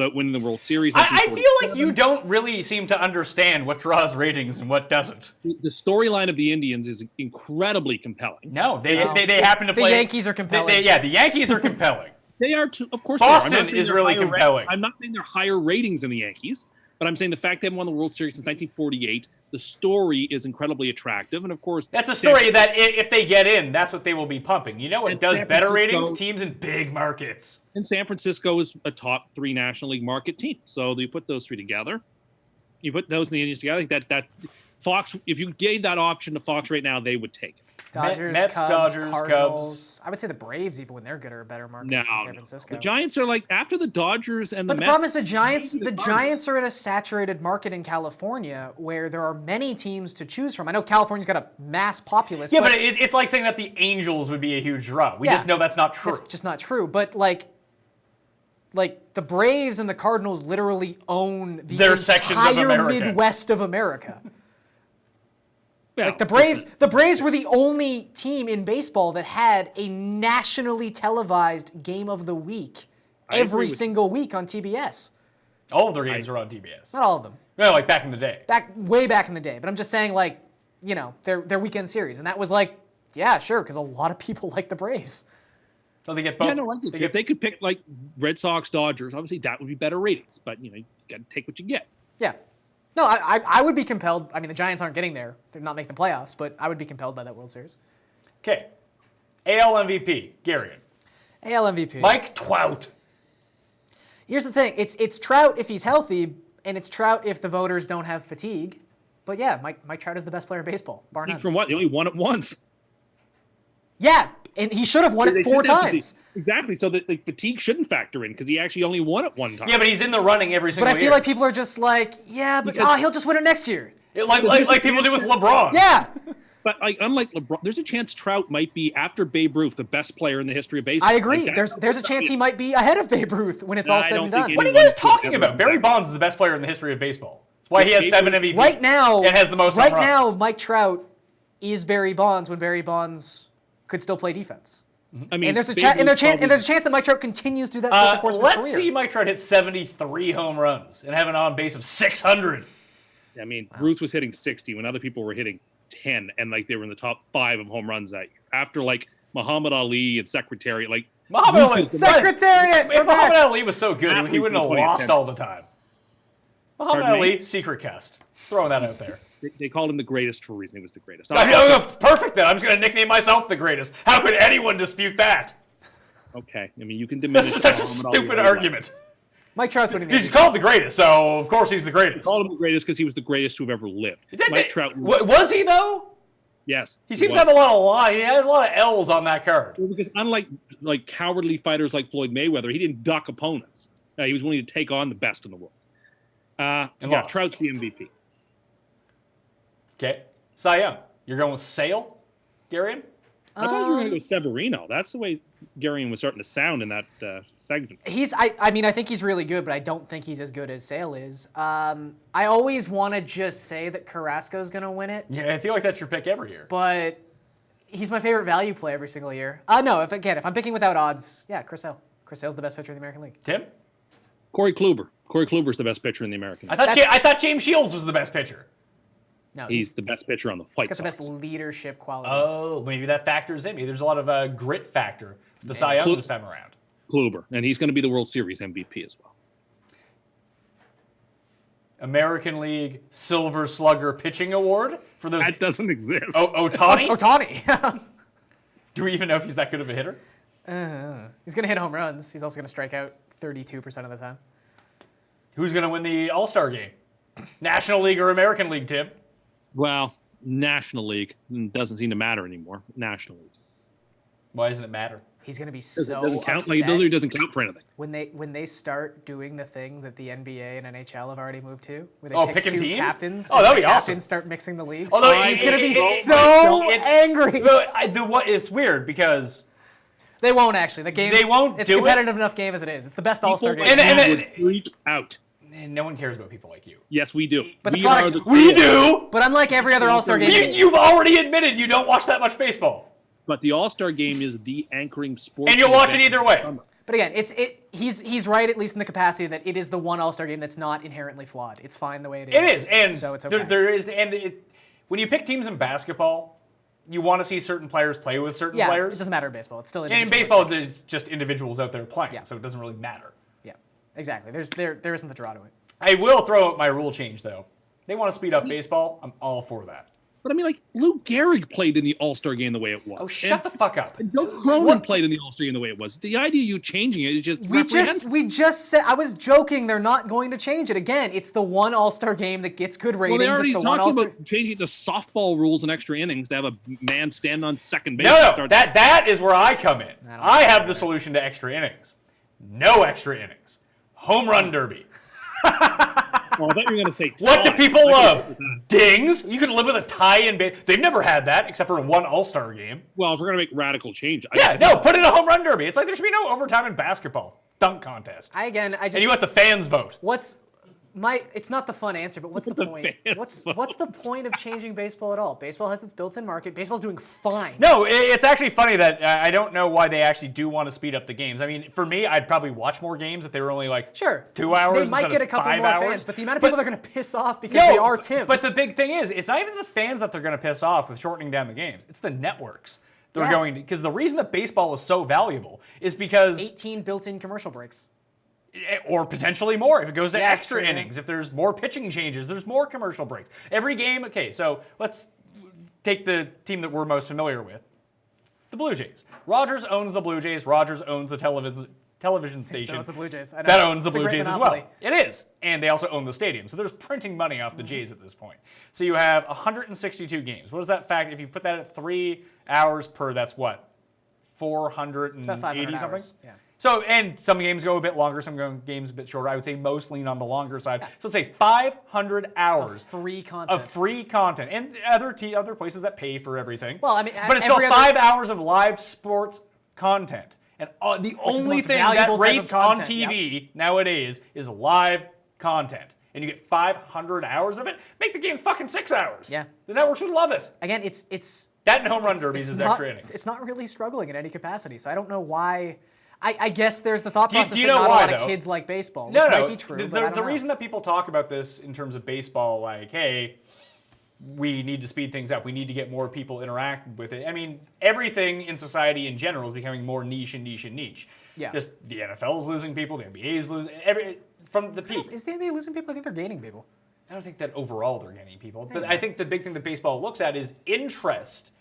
winning the World Series. I feel like you don't really seem to understand what draws ratings and what doesn't. The storyline of the Indians is incredibly compelling. No, they happen to play. The Yankees are compelling. The Yankees are compelling. They are too, of course. Boston is really compelling. I'm not saying they're higher ratings than the Yankees, but I'm saying the fact they haven't won the World Series since 1948. The story is incredibly attractive, and of course, that's a story that if they get in, that's what they will be pumping. You know what does San better Francisco- ratings? Teams in big markets. And San Francisco is a top 3 National League market team. So you put those 3 together. You put those and the Indians together. I think that Fox, if you gave that option to Fox right now, they would take it. Dodgers, Mets, Cubs, Dodgers, Cardinals. Cubs. I would say the Braves, even when they're good, are a better market No, than San Francisco. the Giants are like after the Dodgers and But the the Mets. problem is the Giants. maybe The Cardinals. Giants are in a saturated market in California where there are many teams to choose from. I know California's got a mass populace. Yeah, but it's like saying that the Angels would be a huge draw. We just know that's not true. It's just not true. But like the Braves and the Cardinals literally own the Their sections of entire America. Midwest of America. Yeah, Like the Braves were the only team in baseball that had a nationally televised game of the week I agree every with single week on TBS. All of their games were on TBS. Not all of them. No, like back in the day. Way back in the day. But I'm just saying, like, you know, their weekend series, and that was like, yeah, sure, because a lot of people like the Braves. So they get both. Yeah, no, I get you. If they could pick like Red Sox, Dodgers, obviously that would be better ratings. But you got to take what you get. Yeah. No, I would be compelled. I mean, the Giants aren't getting there; they're not making the playoffs. But I would be compelled by that World Series. Okay. AL MVP, Garion. AL MVP. Mike Trout. Here's the thing: it's Trout if he's healthy, and it's Trout if the voters don't have fatigue. But yeah, Mike Trout is the best player in baseball, bar none. From what? They only won it once. Yeah, and he should have won it 4 times. Exactly. So the fatigue shouldn't factor in because he actually only won it 1 time. Yeah, but he's in the running every single But year. I feel like people are just like, yeah, but Because- he'll just win it next year. Like people do with LeBron. Yeah. But like unlike LeBron, there's a chance Trout might be after Babe Ruth the best player in the history of baseball. I agree. Like, there's a chance he might be ahead of Babe Ruth when it's all I said don't and think done. What are you Anyone guys talking could ever about? Barry do that. Bonds is the best player in the history of baseball. That's why he has 7 MVPs. Right now, and has the most right home now, runs. Mike Trout is Barry Bonds when Barry Bonds could still play defense. I mean, And there's a Babe chance, and Ruth there's a chance that Mike Trout continues to do that throughout the course of his Let's career. see Mike Trout hit 73 home runs and have an on base of 600. I mean, Ruth was hitting 60 when other people were hitting 10, and like they were in the top 5 of home runs that year. After like Muhammad Ali and Secretary, like Muhammad Ruth Ali, is the Secretariat. If We're Muhammad back. Ali was so good, Athletes he wouldn't in have the 20th lost century. all the time. Muhammad Pardon me? Ali, secret cast. Throwing that out there. They called him the greatest for a reason. He was the greatest. Perfect then. I'm just going to nickname myself the greatest. How could anyone dispute that? Okay, I mean you can diminish. That's such a Muhammad Ali stupid all you want. argument. Mike Trout's winning the He's MVP. called the greatest, so of course he's the greatest. Called him the greatest because he was the greatest who've ever lived. Mike Trout. Was he though? Yes, He seems to have a lot of he has a lot of L's on that card. Well, because unlike like cowardly fighters like Floyd Mayweather, he didn't duck opponents. He was willing to take on the best in the world. And Yeah, lost. Trout's the MVP. Okay. Cy Young. You're going with Sale, Garion? I thought you were going to go Severino. That's the way Garion was starting to sound in that segment. I mean, I think he's really good, but I don't think he's as good as Sale is. I always want to just say that Carrasco's going to win it, Yeah, I feel like that's your pick every year. but he's my favorite value play every single year. No, if I'm picking without odds, yeah, Chris Sale. Chris Sale's the best pitcher in the American League. Tim? Corey Kluber. Corey Kluber's the best pitcher in the American I League. thought James Shields was the best pitcher. No, He's the best pitcher on the White got the Sox. best leadership qualities. Oh, maybe that factors in. Maybe there's a lot of grit factor with the Cy Young this time around. Kluber, and he's going to be the World Series MVP as well. American League Silver Slugger Pitching Award for those. That doesn't exist. Otani? Otani. Do we even know if he's that good of a hitter? He's going to hit home runs. He's also going to strike out 32% of the time. Who's going to win the All-Star game? National League or American League, Tim? Well, National League doesn't seem to matter anymore. National League. Why doesn't it matter? He's going to be It so doesn't count. upset Like those doesn't count for anything. when they start doing the thing that the NBA and NHL have already moved to, where they Oh, pick picking two teams? captains. Oh, and that'd the be awesome. captains start mixing the leagues. Although He's going to be it- so it- angry. It's weird because They won't actually. The game's, They won't It's do a it? competitive enough game as it is. It's the best All-Star People game. like And- you would freak out. no one cares about people like you. Yes, we do. But the we products- are the We do! But unlike every other All-Star game, You've already admitted you don't watch that much baseball. But the All-Star game is the anchoring sport. And you'll watch it event either of way. the summer. But again, he's right, at least in the capacity that it is the one All-Star game that's not inherently flawed. It's fine the way it is. It is, and so it's okay. there is, when you pick teams in basketball, you want to see certain players play with certain players. It doesn't matter in baseball. It's still and in baseball, there's just individuals out there playing, so it doesn't really matter. Yeah, exactly. There isn't the draw to it. I will throw out my rule change, though. They want to speed up baseball. I'm all for that. But I mean, like, Lou Gehrig played in the All-Star game the way it was. Oh, shut the fuck up. And Joe Cronin played in the All-Star game the way it was. The idea of you changing it is just We just said, I was joking, they're not going to change it. Again, it's the one All-Star game that gets good ratings. Well, they're already it's the one talking All-Star... about changing it to softball rules and extra innings to have a man stand on second base. No, that is where I come in. I have the solution to extra innings. No extra innings. Home run derby. Well, I thought you were going to say what do people love? Dings? You can live with a tie in base. They've never had that except for one All-Star game. Well, if we're going to make radical change. Put in a home run derby. It's like there should be no overtime in basketball. Dunk contest. And you let the fans vote. It's not the fun answer, but what's the point? What's the point of changing baseball at all? Baseball has its built-in market. Baseball's doing fine. No, it's actually funny that I don't know why they actually do want to speed up the games. I mean, for me, I'd probably watch more games if they were only like 2 hours. They might get a couple more fans, but the amount of people they're going to piss off because they are Tim. But the big thing is, it's not even the fans that they're going to piss off with shortening down the games. It's the networks. They're going to, because the reason that baseball is so valuable is because 18 built-in commercial breaks. Or potentially more if it goes to extra innings. If there's more pitching changes, there's more commercial breaks. Every game, okay, so let's take the team that we're most familiar with, the Blue Jays. Rogers owns the Blue Jays. Rogers owns the television station. Owns the Blue Jays. That owns the Blue Jays as well. It is. And they also own the stadium. So there's printing money off the Jays at this point. So you have 162 games. What is that fact? If you put that at 3 hours per, that's what? 480 something? Hours. Yeah. So, and some games go a bit longer, some games a bit shorter. I would say most lean on the longer side. So let's say 500 hours of free content. And other places that pay for everything. Well, I mean, but it's still 5 hours of live sports content. And the only thing that rates on TV nowadays is live content. And you get 500 hours of it. Make the game fucking 6 hours. Yeah. The networks would love it. Again, it's that and home run derbies is extra innings. It's not really struggling in any capacity, so I don't know why. I guess there's the thought process that not a lot of kids like baseball, which might be true. The reason that people talk about this in terms of baseball, like, hey, we need to speed things up. We need to get more people interacting with it. I mean, everything in society in general is becoming more niche and niche and niche. Yeah. Just the NFL is losing people. The NBA is losing from the peak. Is the NBA losing people? I think they're gaining people. I don't think that overall they're gaining people. But I think the big thing that baseball looks at is interest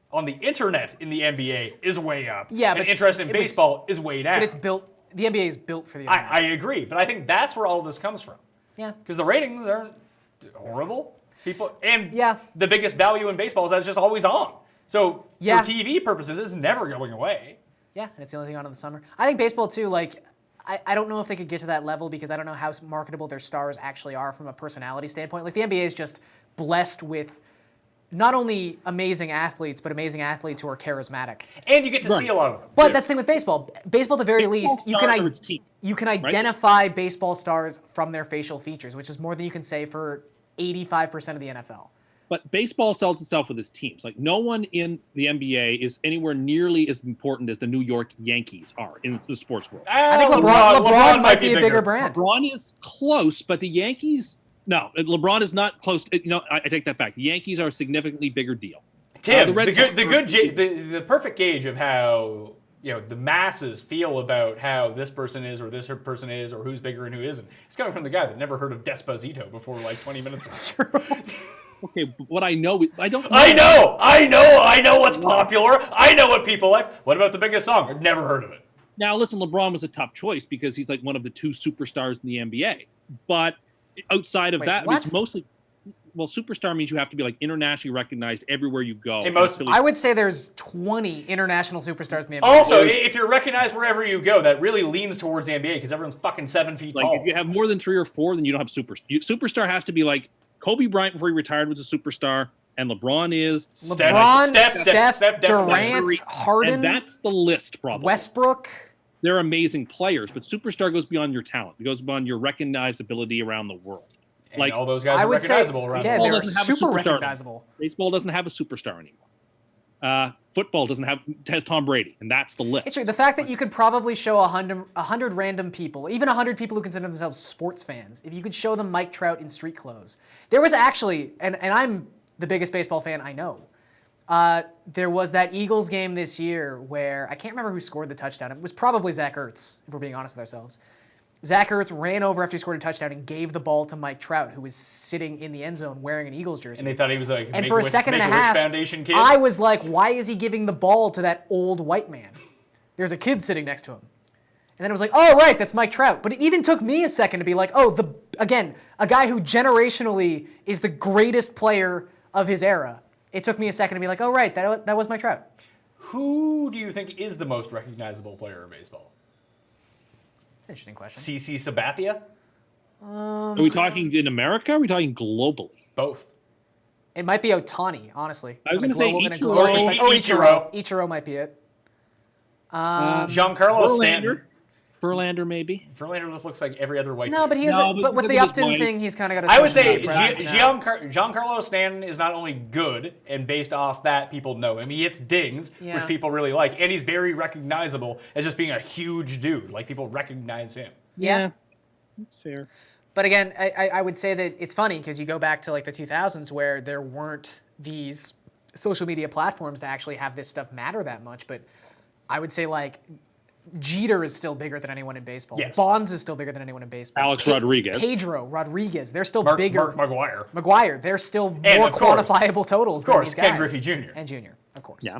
on the internet in the NBA is way up. Yeah, and but interest in baseball is way down. But it's built. The NBA is built for the internet. I agree, but I think that's where all this comes from. Yeah. Because the ratings aren't horrible. The biggest value in baseball is that it's just always on. So for TV purposes, it's never going away. Yeah, and it's the only thing on in the summer. I think baseball too. Like, I don't know if they could get to that level because I don't know how marketable their stars actually are from a personality standpoint. Like the NBA is just blessed with not only amazing athletes, but amazing athletes who are charismatic. And you get to see a lot of them. But that's the thing with baseball. Baseball, at the very least, you can identify baseball stars from their facial features, which is more than you can say for 85% of the NFL. But baseball sells itself with its teams. Like, no one in the NBA is anywhere nearly as important as the New York Yankees are in the sports world. I think LeBron might be a bigger brand. LeBron is close, but the Yankees... No, LeBron is not close. I take that back. The Yankees are a significantly bigger deal. Tim, the perfect gauge of how the masses feel about how this person is or this person is or who's bigger and who isn't. It's coming from the guy that never heard of Despacito before like 20 minutes ago. It's true. Okay, but what I know, I don't. I know what's popular. I know what people like. What about the biggest song? I've never heard of it. Now, listen, LeBron was a tough choice because he's like one of the two superstars in the NBA, but. Outside of that, it's mostly superstar means you have to be like internationally recognized everywhere you go. I would say there's 20 international superstars in the NBA. Also, if you're recognized wherever you go, that really leans towards the NBA because everyone's fucking 7 feet tall. Like if you have more than 3 or 4, then you don't have superstar has to be like Kobe Bryant before he retired was a superstar, and LeBron is Steph, Durant, Harden, and that's the list. Probably Westbrook. They're amazing players, but superstar goes beyond your talent. It goes beyond your recognizability around the world. And like all those guys are recognizable around the world. They're super recognizable. Baseball doesn't have a superstar anymore. Football has Tom Brady, and that's the list. It's true. The fact that you could probably show 100 random people, even 100 people who consider themselves sports fans, if you could show them Mike Trout in street clothes. There was actually, and I'm the biggest baseball fan I know, there was that Eagles game this year where I can't remember who scored the touchdown. It was probably Zach Ertz, if we're being honest with ourselves. Zach Ertz ran over after he scored a touchdown and gave the ball to Mike Trout, who was sitting in the end zone wearing an Eagles jersey. And they thought he was like, and for a second and a half, Foundation kid. I was like, why is he giving the ball to that old white man? There's a kid sitting next to him. And then it was like, oh, right, that's Mike Trout. But it even took me a second to be like, oh, again, a guy who generationally is the greatest player of his era. It took me a second to be like, oh, right, that was Mike Trout. Who do you think is the most recognizable player in baseball? That's an interesting question. CC Sabathia? Are we talking in America? Or are we talking globally? Both. It might be Ohtani, honestly. I was going to say in a global Ichiro. perspective. Oh, Ichiro. Ichiro might be it. Giancarlo Stanton. Verlander, maybe. Verlander just looks like every other white No, dude. but he has. But with the Upton thing, he's kind of got a. I would say now. Giancarlo Stanton is not only good, and based off that, people know him. He hits dings, which people really like, and he's very recognizable as just being a huge dude. Like, people recognize him. Yeah. That's fair. But again, I would say that it's funny because you go back to like the 2000s where there weren't these social media platforms to actually have this stuff matter that much. But I would say like Jeter is still bigger than anyone in baseball. Yes. Bonds is still bigger than anyone in baseball. Alex Rodriguez. Pedro Rodriguez. They're still bigger. Mark McGwire. McGwire. They're still And more of course, quantifiable totals Of course, than these Ken guys. Griffey Jr. And Jr., of course. Yeah.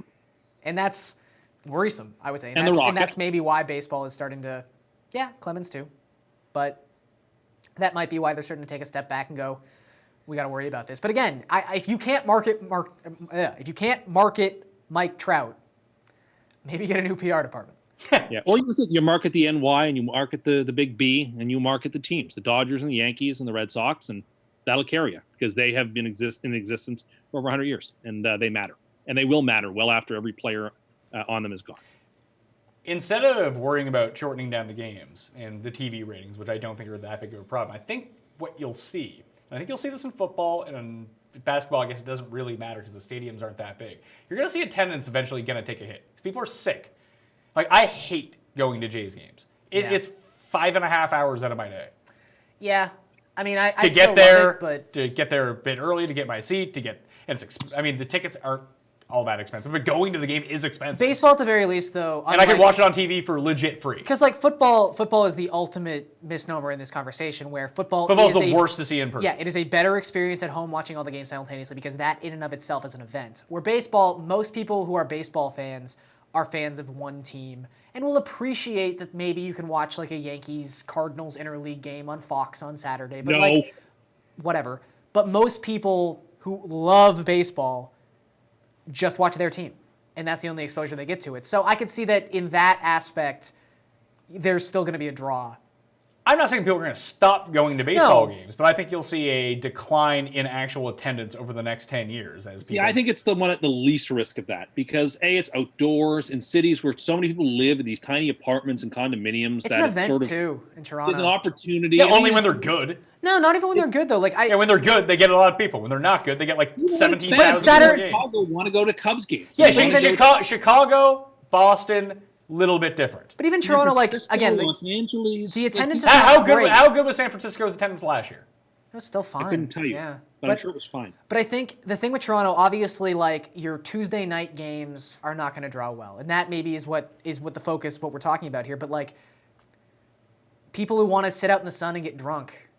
And that's worrisome, I would say. And the Rocket. And that's maybe why baseball is starting to, Clemens too. But that might be why they're starting to take a step back and go, we got to worry about this. But again, if you can't market Mike Trout, maybe get a new PR department. Yeah, or you market the NY and you market the big B and you market the teams, the Dodgers and the Yankees and the Red Sox, and that'll carry you because they have been in existence for over 100 years, and they matter. And they will matter well after every player on them is gone. Instead of worrying about shortening down the games and the TV ratings, which I don't think are that big of a problem, I think what you'll see, and I think you'll see this in football and in basketball, I guess it doesn't really matter because the stadiums aren't that big. You're going to see attendance eventually going to take a hit because people are sick. Like, I hate going to Jays games. It's 5.5 hours out of my day. Yeah. I mean, I to still get there, love it, but to get there a bit early, to get my seat, the tickets aren't all that expensive, but going to the game is expensive. baseball at the very least, though. And I can watch it on TV for legit free. Because like football is the ultimate misnomer in this conversation, where football Football's is the worst to see in person. Yeah, it is a better experience at home watching all the games simultaneously because that in and of itself is an event. Where baseball, most people who are baseball fans are fans of one team and will appreciate that maybe you can watch like a Yankees-Cardinals interleague game on Fox on Saturday. But like, whatever. But most people who love baseball just watch their team, and that's the only exposure they get to it. So I could see that in that aspect, there's still going to be a draw. I'm not saying people are going to stop going to baseball games, but I think you'll see a decline in actual attendance over the next 10 years. I think it's the one at the least risk of that because it's outdoors in cities where so many people live in these tiny apartments and condominiums. It's an event too in Toronto. There's an opportunity. Yeah, only when they're good. No, not even when they're good though. Like when they're good, they get a lot of people. When they're not good, they get like 17,000 Saturday- people. Chicago want to go to Cubs games. Yeah, Chicago, Boston, little bit different. But even Toronto, like again, Los Angeles, the attendance is How not great. good was San Francisco's attendance last year? It was still fine. I couldn't tell you. Yeah, but I'm sure it was fine. But I think the thing with Toronto, obviously, like your Tuesday night games are not going to draw well, and that maybe is what the focus, what we're talking about here. But like people who want to sit out in the sun and get drunk,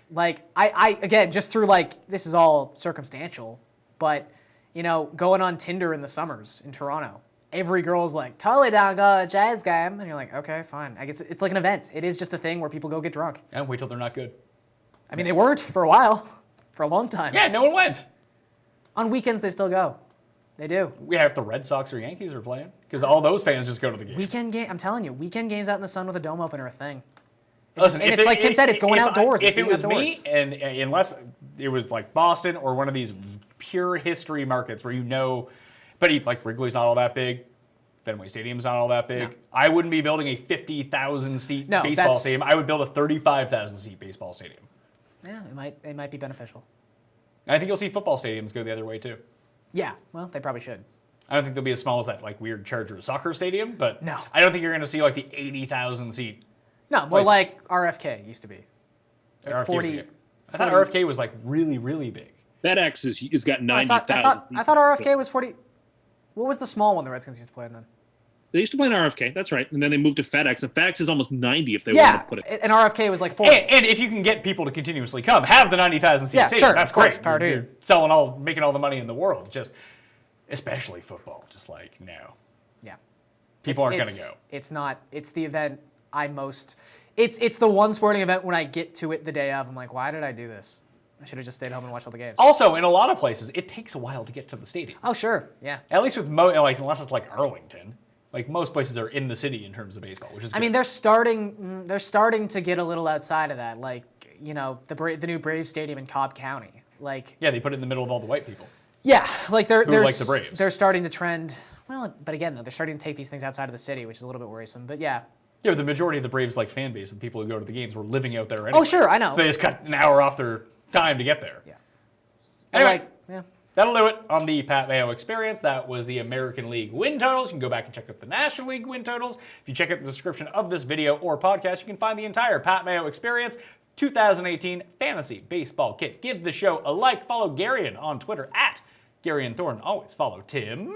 like I again, just through like this is all circumstantial, but going on Tinder in the summers in Toronto. Every girl's like, totally down, go to a Jazz game. And you're like, okay, fine. I guess it's like an event. It is just a thing where people go get drunk. And wait till they're not good. I mean, they weren't for a while, for a long time. Yeah, no one went. On weekends, they still go. They do. We have the Red Sox or Yankees are playing because all those fans just go to the game. Weekend game, I'm telling you, weekend games out in the sun with a dome opener are a thing. Listen, and it's like Tim said, it's going outdoors. If it was outdoors. me, and unless it was like Boston or one of these pure history markets where but like Wrigley's not all that big. Fenway Stadium's not all that big. No. I wouldn't be building a 50,000 seat baseball stadium. I would build a 35,000 seat baseball stadium. Yeah, it might be beneficial. And I think you'll see football stadiums go the other way too. Yeah, well, they probably should. I don't think they'll be as small as that like weird Chargers soccer stadium, but No. I don't think you're going to see like the 80,000 seat. No, more like RFK used to be. Like RFK 40. was, I thought RFK was like really, really big. FedEx is got 90,000. I thought RFK was 40. What was the small one the Redskins used to play in then? They used to play in RFK, that's right. And then they moved to FedEx, and FedEx is almost 90 if they wanted to put it. And RFK was like 40. And if you can get people to continuously come, have the 90,000 seat stadium. Sure, That's of course, great. power to You're you. making all the money in the world. Just, especially football. Just like, no. Yeah. People aren't going to go. It's not. It's the event I most. It's the one sporting event when I get to it the day of, I'm like, why did I do this? I should have just stayed home and watched all the games. Also, in a lot of places, it takes a while to get to the stadium. Oh, sure. Yeah. At least with unless it's like Arlington. Like most places are in the city in terms of baseball, which is good. I mean, they're starting to get a little outside of that. Like, you know, the new Braves Stadium in Cobb County. Like, yeah, they put it in the middle of all the white people. yeah, like they're like the Braves. They're starting to trend. Well, but again, though, they're starting to take these things outside of the city, which is a little bit worrisome. But yeah. Yeah, but the majority of the Braves like fan base, the people who go to the games, were living out there anyway. Oh, sure, I know. So they just cut an hour off their time to get there. Yeah. Anyway, Like, yeah. that'll do it on the Pat Mayo experience. That was the American League win totals. You can go back and check out the National League win totals. If you check out the description of this video or podcast, you can find the entire Pat Mayo experience 2018 Fantasy Baseball Kit. Give the show a like. Follow Garion on Twitter at Garion Thorne. Always follow Tim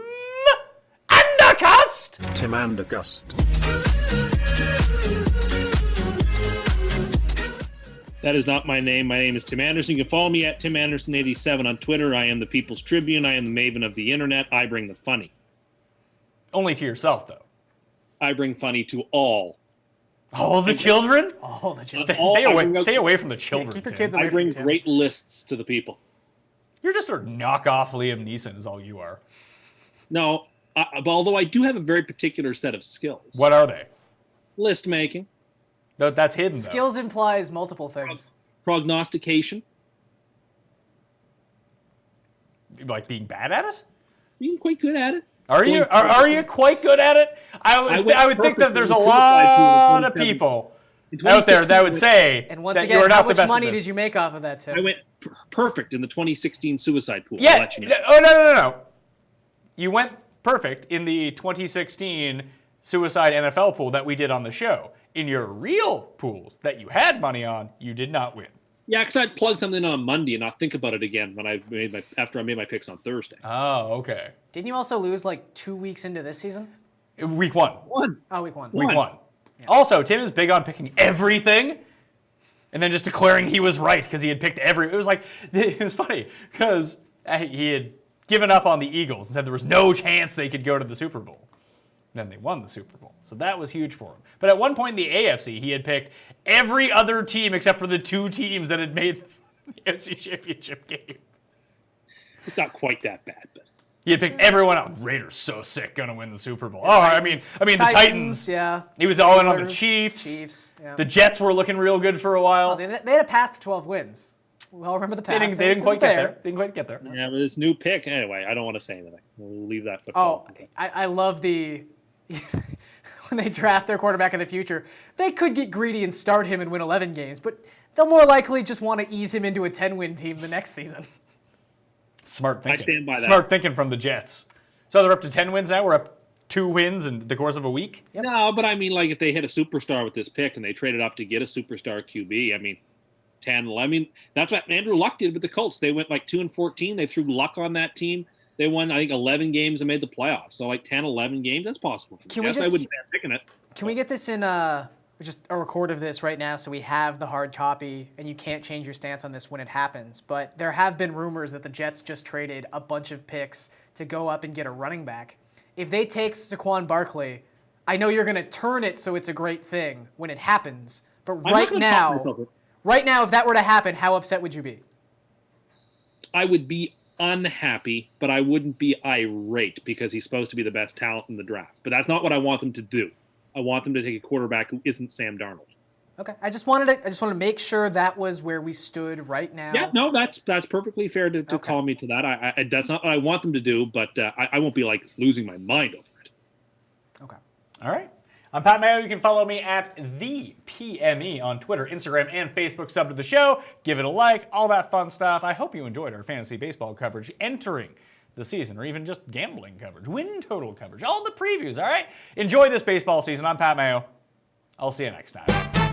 Andergust. Tim Andergust. That is not my name. My name is Tim Anderson. You can follow me at Tim Anderson87 on Twitter. I am the People's Tribune. I am the maven of the internet. I bring the funny. Only to yourself, though. I bring funny to all. All the children? Oh, the just Stay away from the children. keep your Tim. kids away I bring from Tim. great lists to the people. You're just a knockoff Liam Neeson is all you are. No, although I do have a very particular set of skills. What are they? List making, That's hidden, though. Skills implies multiple things. prognostication, Like being bad at it? being quite good at it. Are you quite good at it? I would think that there's a lot of people out there that would say And once that again, you're how not the much best money at this. did you make off of that, Tim? I went perfect in the 2016 suicide pool. I'll Yeah. let you know. Oh no. You went perfect in the 2016 suicide NFL pool that we did on the show. In your real pools that you had money on, you did not win. Yeah, because I'd plug something on Monday and I'll think about it again when after I made my picks on Thursday. Oh, okay. Didn't you also lose like 2 weeks into this season? Week one. One. Oh, week one. Week one. Also, Tim is big on picking everything and then just declaring he was right because he had picked it was funny because he had given up on the Eagles and said there was no chance they could go to the Super Bowl. Then they won the Super Bowl. So that was huge for him. But at one point in the AFC, he had picked every other team except for the two teams that had made the AFC Championship game. It's not quite that bad, but He had picked everyone out. Raiders so sick, gonna win the Super Bowl. Oh, I mean the Titans. Yeah. He was all in on the Steelers, Chiefs. Yeah. The Jets were looking real good for a while. Oh, they had a path to 12 wins. We all remember the path. They didn't quite get there. Didn't quite get there. yeah, but this new pick. Anyway, I don't want to say anything. We'll leave that. Oh, I love the when they draft their quarterback of the future. They could get greedy and start him and win 11 games, but they'll more likely just want to ease him into a 10-win team the next season. Smart thinking. I stand by that. Smart thinking from the Jets. So they're up to 10 wins now. We're up 2 wins in the course of a week. Yep. No, but I mean, like if they hit a superstar with this pick and they traded up to get a superstar QB, I mean, 10. I mean, that's what Andrew Luck did with the Colts. They went like 2-14. They threw Luck on that team. They won, I think, 11 games and made the playoffs. So like 10, 11 games, that's possible. For the Jets. I wouldn't say I'm picking it. Can we get this in just a record of this right now so we have the hard copy and you can't change your stance on this when it happens? But there have been rumors that the Jets just traded a bunch of picks to go up and get a running back. If they take Saquon Barkley, I know you're going to turn it so it's a great thing when it happens. But right now, if that were to happen, how upset would you be? I would be unhappy, but I wouldn't be irate because he's supposed to be the best talent in the draft. But that's not what I want them to do. I want them to take a quarterback who isn't Sam Darnold. Okay, I just wanted to make sure that was where we stood right now. Yeah, no, that's perfectly fair to call me to that. That's not what I want them to do, but I won't be like losing my mind over it. Okay. All right. I'm Pat Mayo. You can follow me at the PME on Twitter, Instagram, and Facebook. Sub to the show. Give it a like. All that fun stuff. I hope you enjoyed our fantasy baseball coverage entering the season, or even just gambling coverage, win total coverage, all the previews, all right? Enjoy this baseball season. I'm Pat Mayo. I'll see you next time.